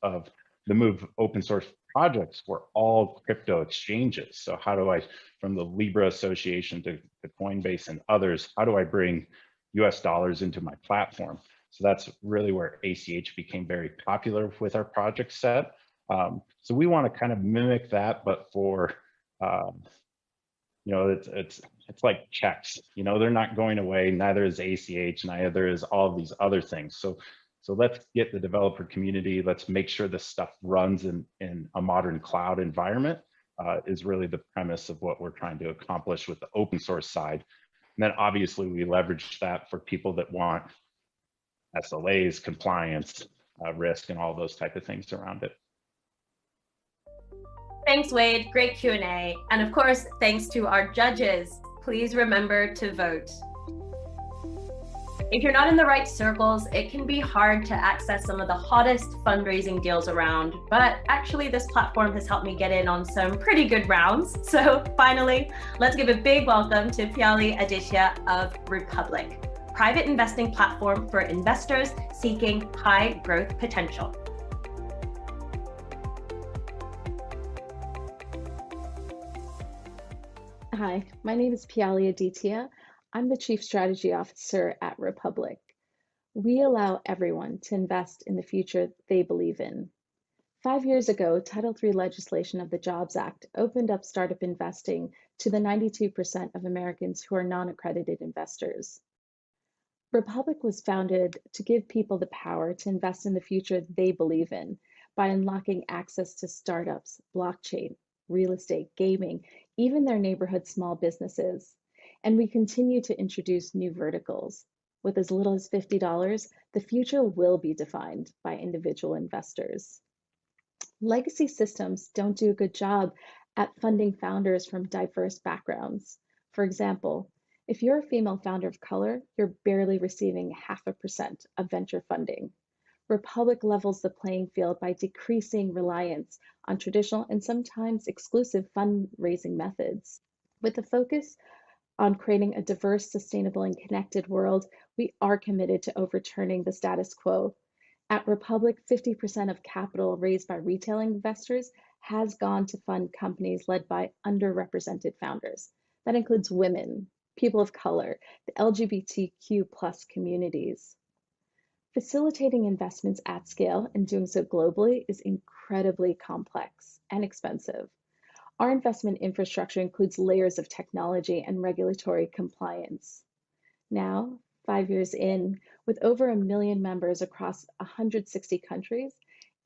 of the Move open source projects were all crypto exchanges. So how do I, from the Libra Association to Coinbase and others, how do I bring US dollars into my platform? So that's really where ACH became very popular with our project set. So we want to kind of mimic that, but for, it's it's like checks, you know, they're not going away. Neither is ACH, neither is all of these other things. So let's get the developer community, let's make sure this stuff runs in a modern cloud environment, is really the premise of what we're trying to accomplish with the open source side. And then obviously we leverage that for people that want SLAs, compliance, risk, and all those type of things around it.
Thanks, Wade. Great Q&A. And of course, thanks to our judges. Please remember to vote. If you're not in the right circles, it can be hard to access some of the hottest fundraising deals around, but actually this platform has helped me get in on some pretty good rounds. So finally, let's give a big welcome to Piali Aditya of Republic, private investing platform for investors seeking high growth potential.
Hi, my name is Piali Aditya. I'm the Chief Strategy Officer at Republic. We allow everyone to invest in the future they believe in. 5 years ago, Title III legislation of the Jobs Act opened up startup investing to the 92% of Americans who are non-accredited investors. Republic was founded to give people the power to invest in the future they believe in by unlocking access to startups, blockchain, real estate, gaming, even their neighborhood small businesses. And we continue to introduce new verticals. With as little as $50, the future will be defined by individual investors. Legacy systems don't do a good job at funding founders from diverse backgrounds. For example, if you're a female founder of color, you're barely receiving 0.5% of venture funding. Republic levels the playing field by decreasing reliance on traditional and sometimes exclusive fundraising methods. With a focus on creating a diverse, sustainable, and connected world, we are committed to overturning the status quo. At Republic, 50% of capital raised by retail investors has gone to fund companies led by underrepresented founders. That includes women, people of color, the LGBTQ+ communities. Facilitating investments at scale and doing so globally is incredibly complex and expensive. Our investment infrastructure includes layers of technology and regulatory compliance. Now, 5 years in, with over 1 million members across 160 countries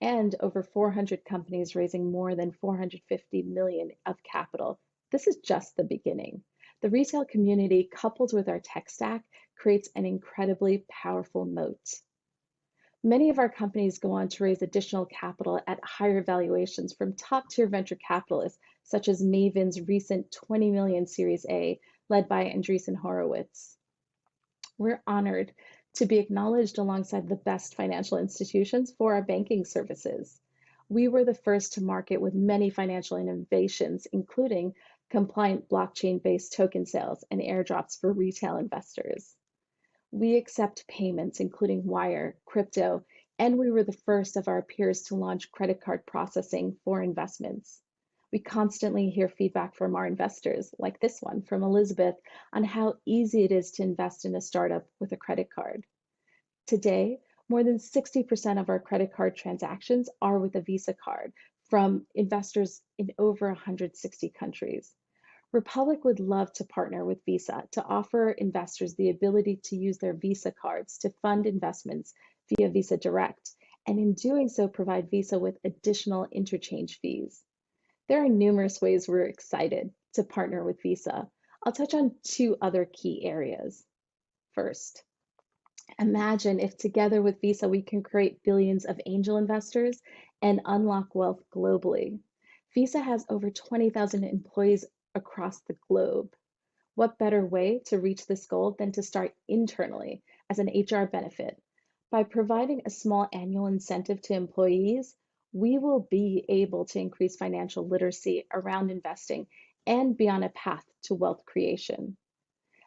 and over 400 companies raising more than $450 million of capital, this is just the beginning. The retail community, coupled with our tech stack, creates an incredibly powerful moat. Many of our companies go on to raise additional capital at higher valuations from top-tier venture capitalists, such as Maven's recent 20 million Series A, led by Andreessen Horowitz. We're honored to be acknowledged alongside the best financial institutions for our banking services. We were the first to market with many financial innovations, including compliant blockchain-based token sales and airdrops for retail investors. We accept payments, including wire, crypto, and we were the first of our peers to launch credit card processing for investments. We constantly hear feedback from our investors, like this one from Elizabeth, on how easy it is to invest in a startup with a credit card. Today, more than 60% of our credit card transactions are with a Visa card from investors in over 160 countries. Republic would love to partner with Visa to offer investors the ability to use their Visa cards to fund investments via Visa Direct, and in doing so, provide Visa with additional interchange fees. There are numerous ways we're excited to partner with Visa. I'll touch on 2 other key areas. First, imagine if together with Visa, we can create billions of angel investors and unlock wealth globally. Visa has over 20,000 employees across the globe. What better way to reach this goal than to start internally as an HR benefit? By providing a small annual incentive to employees, we will be able to increase financial literacy around investing and be on a path to wealth creation.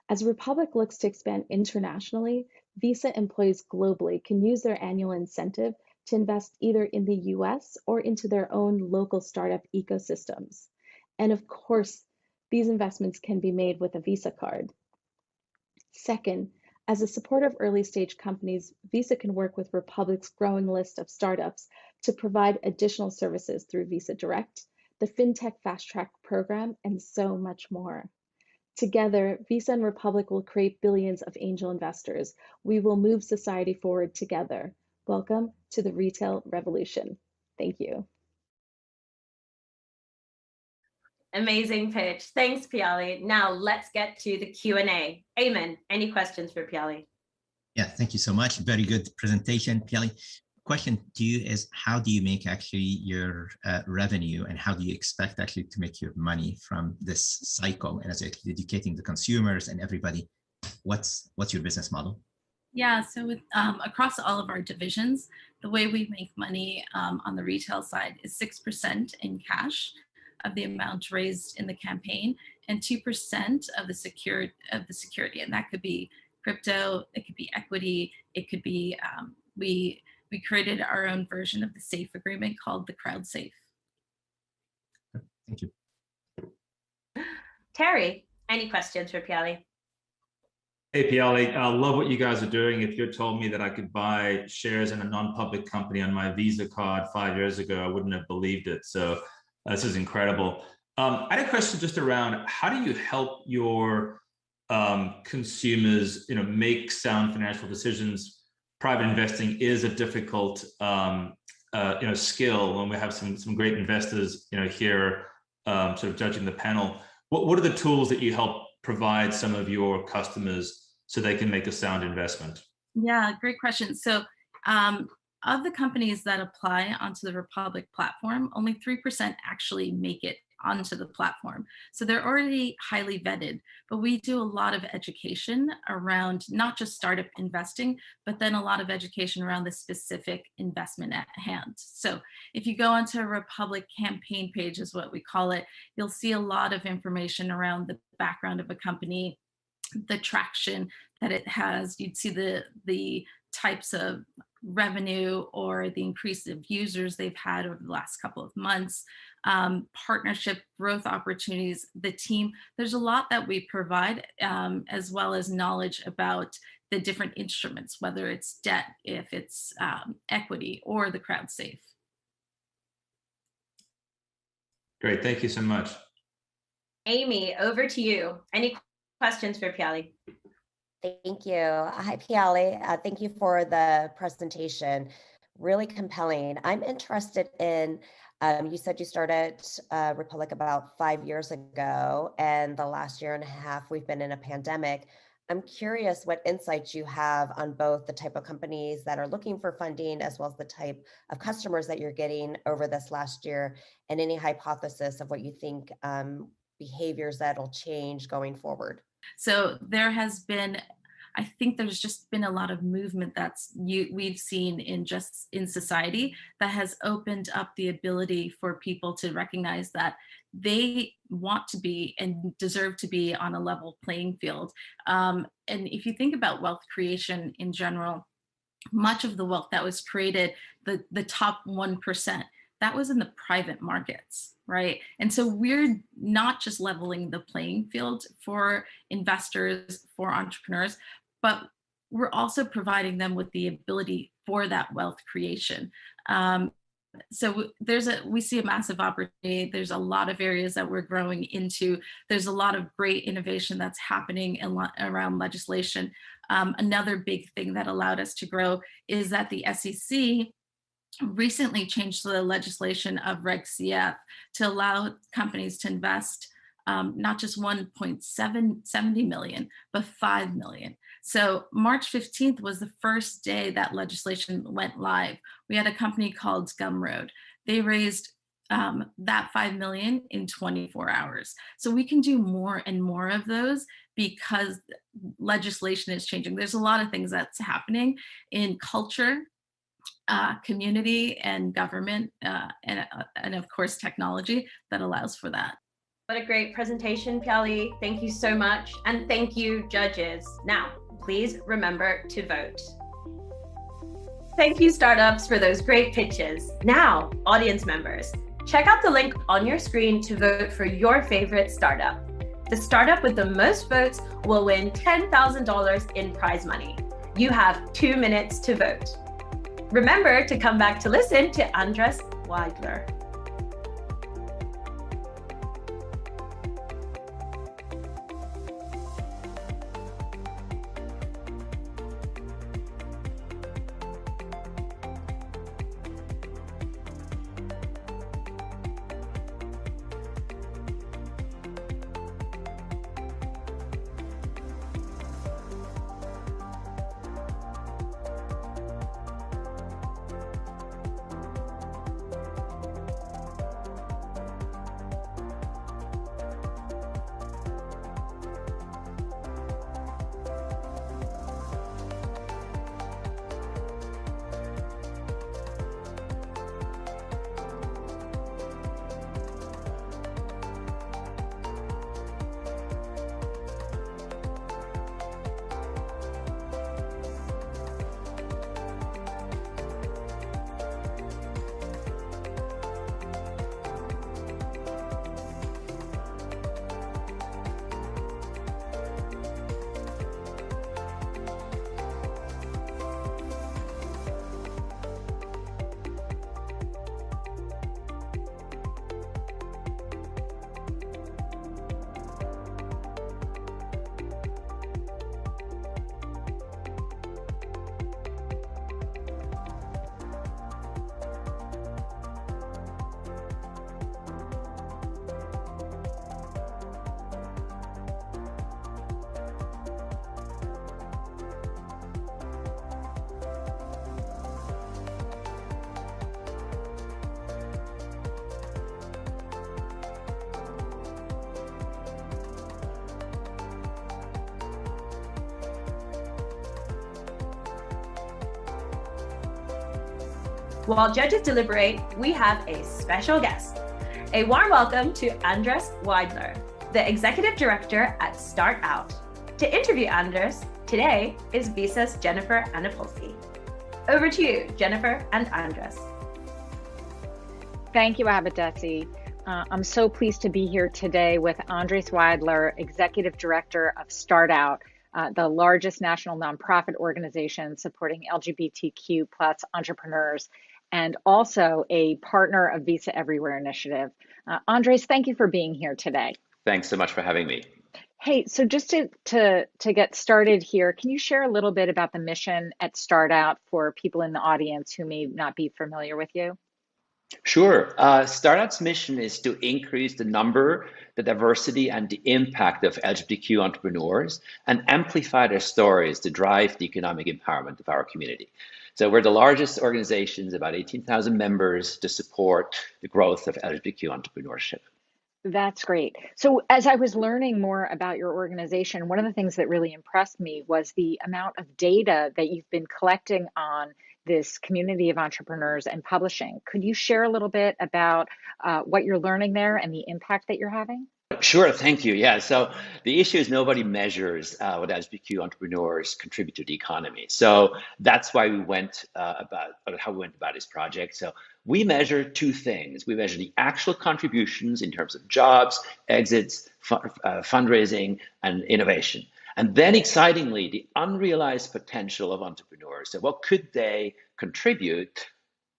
As Republic looks to expand internationally, Visa employees globally can use their annual incentive to invest either in the US or into their own local startup ecosystems. And of course, these investments can be made with a Visa card. Second, as a supporter of early stage companies, Visa can work with Republic's growing list of startups to provide additional services through Visa Direct, the FinTech Fast Track program, and so much more. Together, Visa and Republic will create billions of angel investors. We will move society forward together. Welcome to the retail revolution. Thank you.
Amazing pitch. Thanks, Piali. Now let's get to the Q&A. Eamon, any questions for Piali?
Yeah, thank you so much. Very good presentation, Piali. Question to you is, how do you make actually your revenue, and how do you expect actually to make your money from this cycle, and as educating the consumers and everybody? What's your business model?
Yeah, so with, across all of our divisions, the way we make money on the retail side is 6% in cash of the amount raised in the campaign, and 2% of the security, and that could be crypto, it could be equity, it could be we created our own version of the SAFE agreement called the Crowd Safe.
Thank you.
Terry, any questions for Piali?
Hey, Piali, I love what you guys are doing. If you had told me that I could buy shares in a non-public company on my Visa card 5 years ago, I wouldn't have believed it. So this is incredible. I had a question just around, how do you help your consumers, make sound financial decisions? Private investing is a difficult, skill. When we have some great investors, here, sort of judging the panel. What are the tools that you help provide some of your customers so they can make a sound investment?
Yeah, great question. So, of the companies that apply onto the Republic platform, only 3% actually make it onto the platform. So they're already highly vetted, but we do a lot of education around not just startup investing, but then a lot of education around the specific investment at hand. So if you go onto a Republic campaign page, is what we call it, you'll see a lot of information around the background of a company, the traction that it has. You'd see the types of revenue or the increase of users they've had over the last couple of months, partnership growth opportunities, the team. There's a lot that we provide, as well as knowledge about the different instruments, whether it's debt, if it's equity, or the Crowd Safe.
Great, thank you so much.
Amy, over to you. Any questions for Piali?
Thank you. Hi, Piali. Thank you for the presentation. Really compelling. I'm interested in, you said you started Republic about 5 years ago, and the last year and a half we've been in a pandemic. I'm curious what insights you have on both the type of companies that are looking for funding, as well as the type of customers that you're getting over this last year, and any hypothesis of what you think behaviors that'll change going forward.
So there has been, I think there's just been a lot of movement we've seen in society that has opened up the ability for people to recognize that they want to be and deserve to be on a level playing field. And if you think about wealth creation in general, much of the wealth that was created, the top 1%, that was in the private markets, right? And so we're not just leveling the playing field for investors, for entrepreneurs, but we're also providing them with the ability for that wealth creation. So we see a massive opportunity. There's a lot of areas that we're growing into. There's a lot of great innovation that's happening around legislation. Another big thing that allowed us to grow is that the SEC recently changed the legislation of Reg CF to allow companies to invest not just 1.70 million, but 5 million. So March 15th was the first day that legislation went live. We had a company called Gumroad. They raised that 5 million in 24 hours. So we can do more and more of those because legislation is changing. There's a lot of things that's happening in culture, community, and government, and of course technology that allows for that.
What a great presentation, Piali. Thank you so much. And thank you, judges. Now, please remember to vote. Thank you, startups, for those great pitches. Now, audience members, check out the link on your screen to vote for your favorite startup. The startup with the most votes will win $10,000 in prize money. You have 2 minutes to vote. Remember to come back to listen to Andres Weidler. While judges deliberate, we have a special guest. A warm welcome to Andres Weidler, the Executive Director at Start Out. To interview Andres, today is Visa's Jennifer Anapolsky. Over to you, Jennifer and Andres.
Thank you, Abadesi. I'm so pleased to be here today with Andres Weidler, Executive Director of Start Out, the largest national nonprofit organization supporting LGBTQ plus entrepreneurs, and also a partner of Visa Everywhere Initiative. Andres, thank you for being here today.
Thanks so much for having me.
Hey, so just to get started here, can you share a little bit about the mission at Start Out for people in the audience who may not be familiar with you?
Sure. StartOut's mission is to increase the number, the diversity, and the impact of LGBTQ entrepreneurs and amplify their stories to drive the economic empowerment of our community. So we're the largest organization, about 18,000 members, to support the growth of LGBTQ entrepreneurship.
That's great. So as I was learning more about your organization, one of the things that really impressed me was the amount of data that you've been collecting on this community of entrepreneurs and publishing. Could you share a little bit about what you're learning there and the impact that you're having?
Sure, thank you. Yeah, so the issue is nobody measures what LGBTQ entrepreneurs contribute to the economy. So that's why we went about how we went about this project. So we measure two things. We measure the actual contributions in terms of jobs, exits, fundraising, and innovation. And then excitingly, the unrealized potential of entrepreneurs. So what could they contribute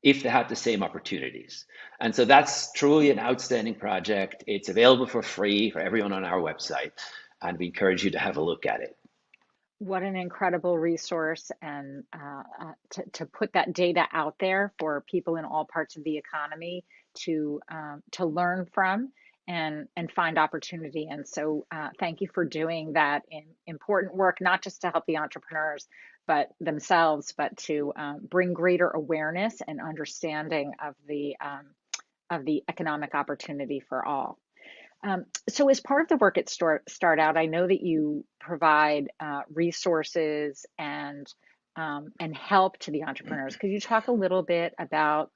if they had the same opportunities? And so that's truly an outstanding project. It's available for free for everyone on our website, and we encourage you to have a look at it.
What an incredible resource, and to put that data out there for people in all parts of the economy to learn from and find opportunity. And so thank you for doing that important work, not just to help the entrepreneurs but themselves, but to bring greater awareness and understanding of the economic opportunity for all. So as part of the work at Start Out, I know that you provide resources and help to the entrepreneurs. Could you talk a little bit about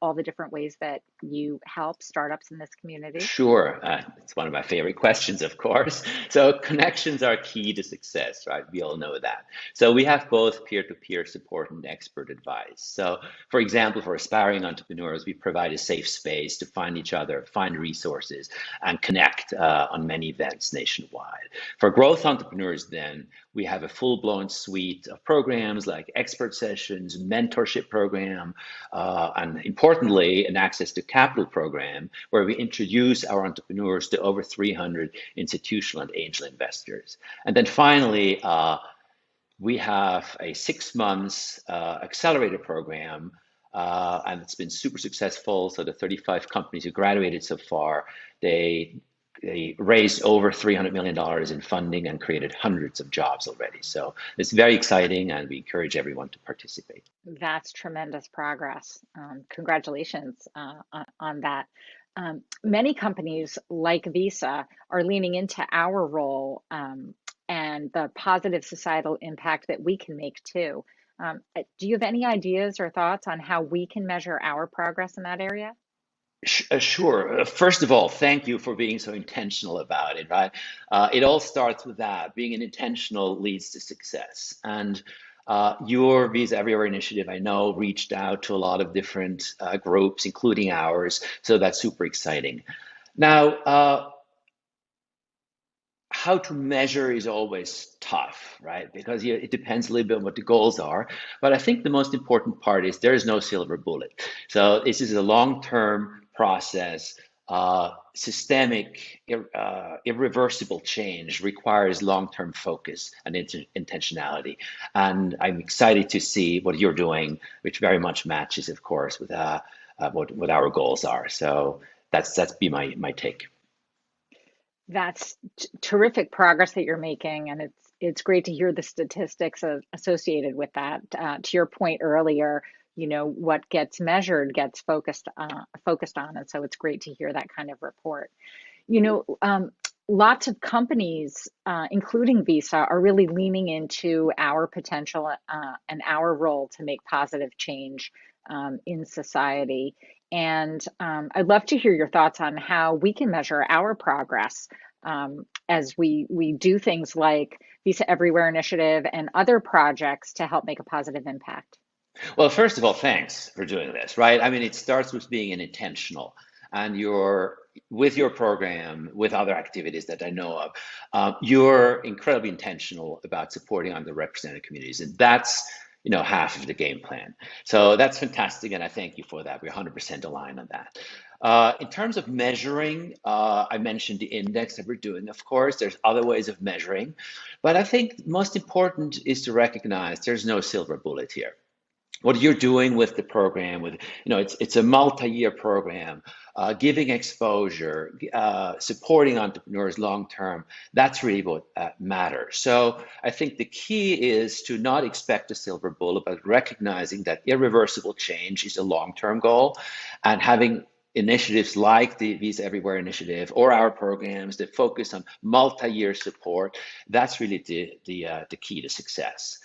all the different ways that you help startups in this community?
Sure. It's one of my favorite questions, of course. So connections are key to success, right? We all know that. So we have both peer-to-peer support and expert advice. So for example, for aspiring entrepreneurs, we provide a safe space to find each other, find resources, and connect on many events nationwide. For growth entrepreneurs, then, we have a full-blown suite of programs like expert sessions, mentorship program, and importantly, an access to capital program where we introduce our entrepreneurs to over 300 institutional and angel investors. And then finally, we have a 6 months accelerator program, and it's been super successful. So the 35 companies who graduated so far, they raised over $300 million in funding and created hundreds of jobs already. So it's very exciting, and we encourage everyone to participate.
That's tremendous progress. Congratulations on that. Many companies like Visa are leaning into our role and the positive societal impact that we can make too. Do you have any ideas or thoughts on how we can measure our progress in that area?
Sure. First of all, thank you for being so intentional about it, right? It all starts with that. Being intentional leads to success. And your Visa Everywhere initiative, I know, reached out to a lot of different groups, including ours. So that's super exciting. Now, how to measure is always tough, right? Because it depends a little bit on what the goals are. But I think the most important part is there is no silver bullet. So this is a long-term process. Systemic, irreversible change requires long-term focus and intentionality. And I'm excited to see what you're doing, which very much matches, of course, with what our goals are. So that's be my take.
That's terrific progress that you're making, and it's great to hear the statistics associated with that. To your point earlier, what gets measured gets focused on, and so it's great to hear that kind of report. lots of companies, including Visa, are really leaning into our potential and our role to make positive change in society. And I'd love to hear your thoughts on how we can measure our progress as we do things like Visa Everywhere Initiative and other projects to help make a positive impact.
Well, first of all, thanks for doing this, right? I mean, it starts with being an intentional, and you're with your program, with other activities that I know of, you're incredibly intentional about supporting underrepresented communities, and that's half of the game plan. So that's fantastic, and I thank you for that. We're 100% aligned on that. In terms of measuring, I mentioned the index that we're doing. Of course, there's other ways of measuring, but I think most important is to recognize there's no silver bullet here. What you're doing with the program, it's a multi-year program, giving exposure, supporting entrepreneurs long-term, that's really what matters. So I think the key is to not expect a silver bullet, but recognizing that irreversible change is a long-term goal, and having initiatives like the Visa Everywhere Initiative or our programs that focus on multi-year support, that's really the key to success.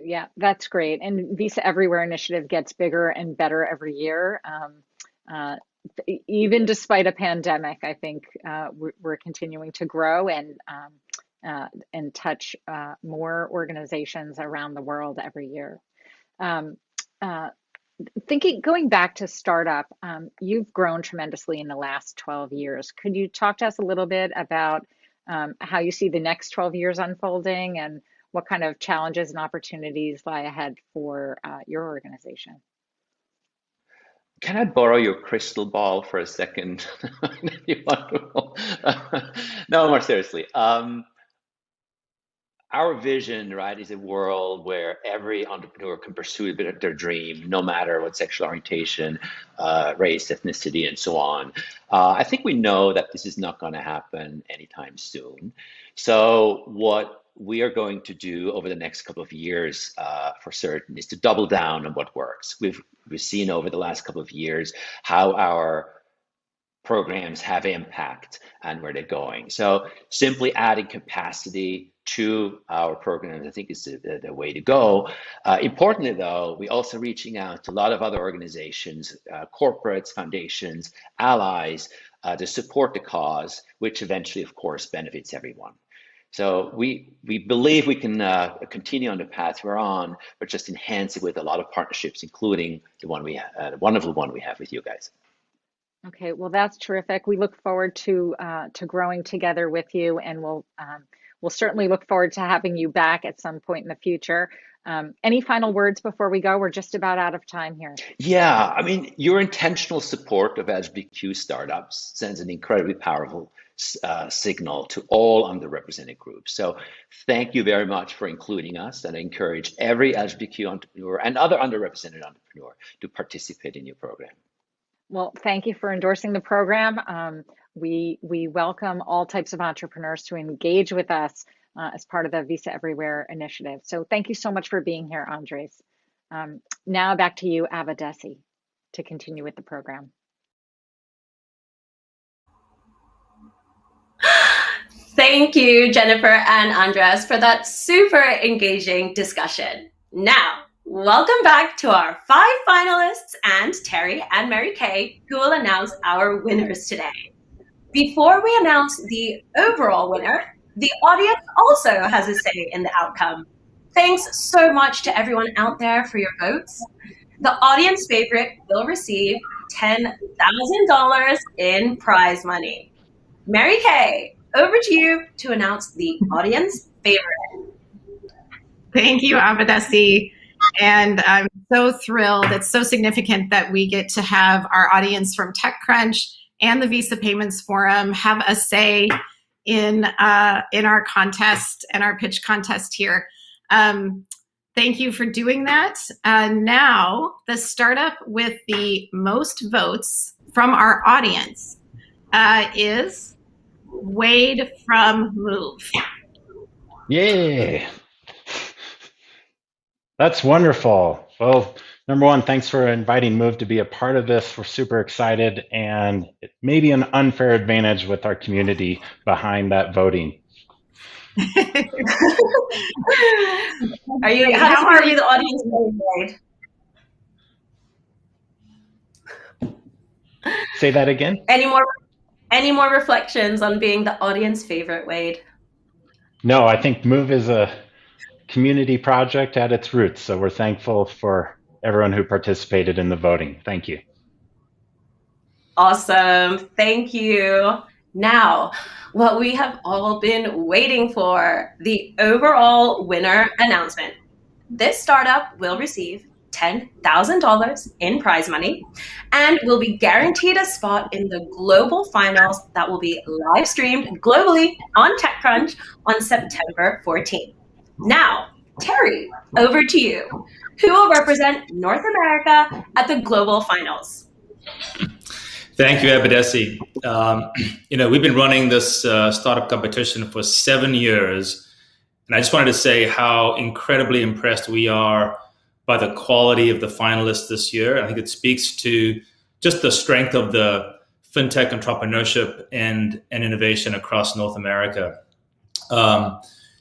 Yeah, that's great. And Visa Everywhere Initiative gets bigger and better every year. Even despite a pandemic, I think we're continuing to grow and touch more organizations around the world every year. Going back to startup, you've grown tremendously in the last 12 years. Could you talk to us a little bit about how you see the next 12 years unfolding and what kind of challenges and opportunities lie ahead for your organization?
Can I borrow your crystal ball for a second? No, more seriously. Our vision, right, is a world where every entrepreneur can pursue their dream, no matter what sexual orientation, race, ethnicity, and so on. I think we know that this is not going to happen anytime soon. So what we are going to do over the next couple of years, for certain, is to double down on what works. We've seen over the last couple of years how our programs have impact and where they're going. So simply adding capacity to our programs, I think, is the way to go. Importantly, though, we're also reaching out to a lot of other organizations, corporates, foundations, allies, to support the cause, which eventually, of course, benefits everyone. So we believe we can continue on the path we're on, but just enhance it with a lot of partnerships, including the one we wonderful one we have with you guys.
Okay, well, that's terrific. We look forward to growing together with you, and we'll certainly look forward to having you back at some point in the future. Any final words before we go? We're just about out of time here.
Yeah, I mean, your intentional support of LGBTQ startups sends an incredibly powerful signal to all underrepresented groups. So thank you very much for including us, and I encourage every LGBTQ entrepreneur and other underrepresented entrepreneur to participate in your program.
Well, thank you for endorsing the program. We welcome all types of entrepreneurs to engage with us as part of the Visa Everywhere initiative. So thank you so much for being here, Andres. Now back to you, Avadesi, to continue with the program.
Thank you, Jennifer and Andres, for that super engaging discussion. Now, welcome back to our 5 finalists and Terry and Mary Kay, who will announce our winners today. Before we announce the overall winner, the audience also has a say in the outcome. Thanks so much to everyone out there for your votes. The audience favorite will receive $10,000 in prize money. Mary Kay, over to you to announce the audience favorite.
Thank you, Avadesi. And I'm so thrilled. It's so significant that we get to have our audience from TechCrunch and the Visa Payments Forum have a say in our contest and our pitch contest here. Thank you for doing that. Now, the startup with the most votes from our audience is Wade from Move.
Yeah. That's wonderful. Well, number one, thanks for inviting Move to be a part of this. We're super excited, and it may be an unfair advantage with our community behind that voting.
How are we the audience favorite?
Say that again?
Any more reflections on being the audience favorite, Wade?
No, I think Move is a community project at its roots. So we're thankful for everyone who participated in the voting. Thank you.
Awesome. Thank you. Now, what we have all been waiting for, the overall winner announcement. This startup will receive $10,000 in prize money and will be guaranteed a spot in the global finals that will be live streamed globally on TechCrunch on September 14th. Now, Terry, over to you. Who will represent North America at the global finals?
Thank you, Abadesi. We've been running this startup competition for 7 years, and I just wanted to say how incredibly impressed we are by the quality of the finalists this year. I think it speaks to just the strength of the fintech entrepreneurship and innovation across North America.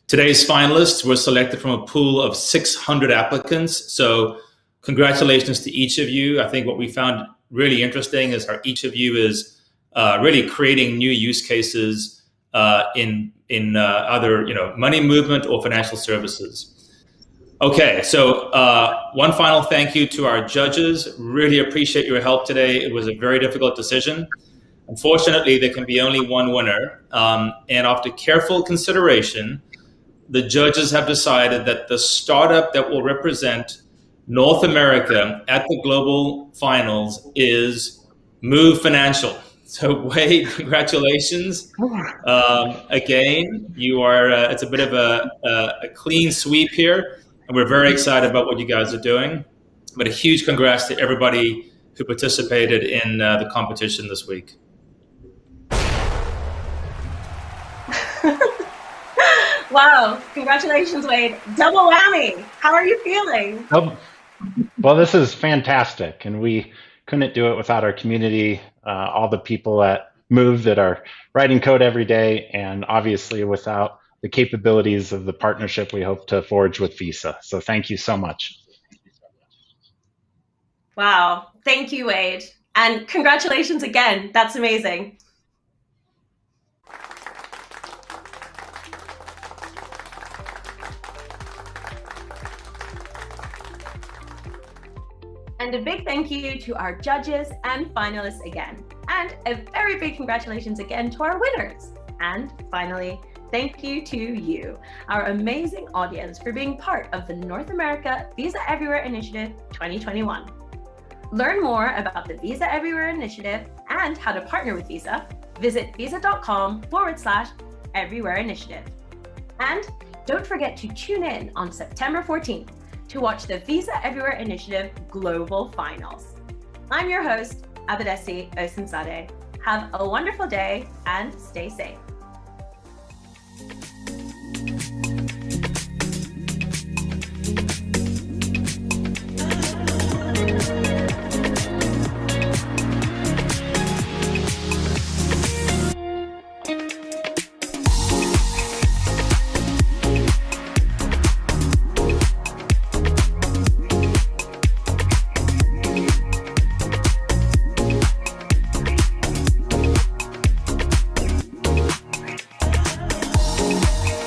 Today's finalists were selected from a pool of 600 applicants. So congratulations to each of you. I think what we found really interesting is how each of you is really creating new use cases in either money movement or financial services. Okay, so one final thank you to our judges. Really appreciate your help today. It was a very difficult decision. Unfortunately, there can be only one winner. And after careful consideration, the judges have decided that the startup that will represent North America at the global finals is Move Financial. So Wade, congratulations. Again, you are, it's a bit of a clean sweep here, and we're very excited about what you guys are doing. But a huge congrats to everybody who participated in the competition this week.
Wow, congratulations, Wade. Double whammy. How are you feeling?
Well, this is fantastic, and we couldn't do it without our community, all the people at Move that are writing code every day, and obviously without the capabilities of the partnership we hope to forge with Visa. So thank you so much.
Wow, thank you, Wade. And congratulations again. That's amazing. And a big thank you to our judges and finalists again. And a very big congratulations again to our winners. And finally, thank you to you, our amazing audience, for being part of the North America Visa Everywhere Initiative 2021. Learn more about the Visa Everywhere Initiative and how to partner with Visa. Visit visa.com/Everywhere Initiative. And don't forget to tune in on September 14th to watch the Visa Everywhere Initiative Global Finals. I'm your host, Abadesi Osunsade. Have a wonderful day and stay safe.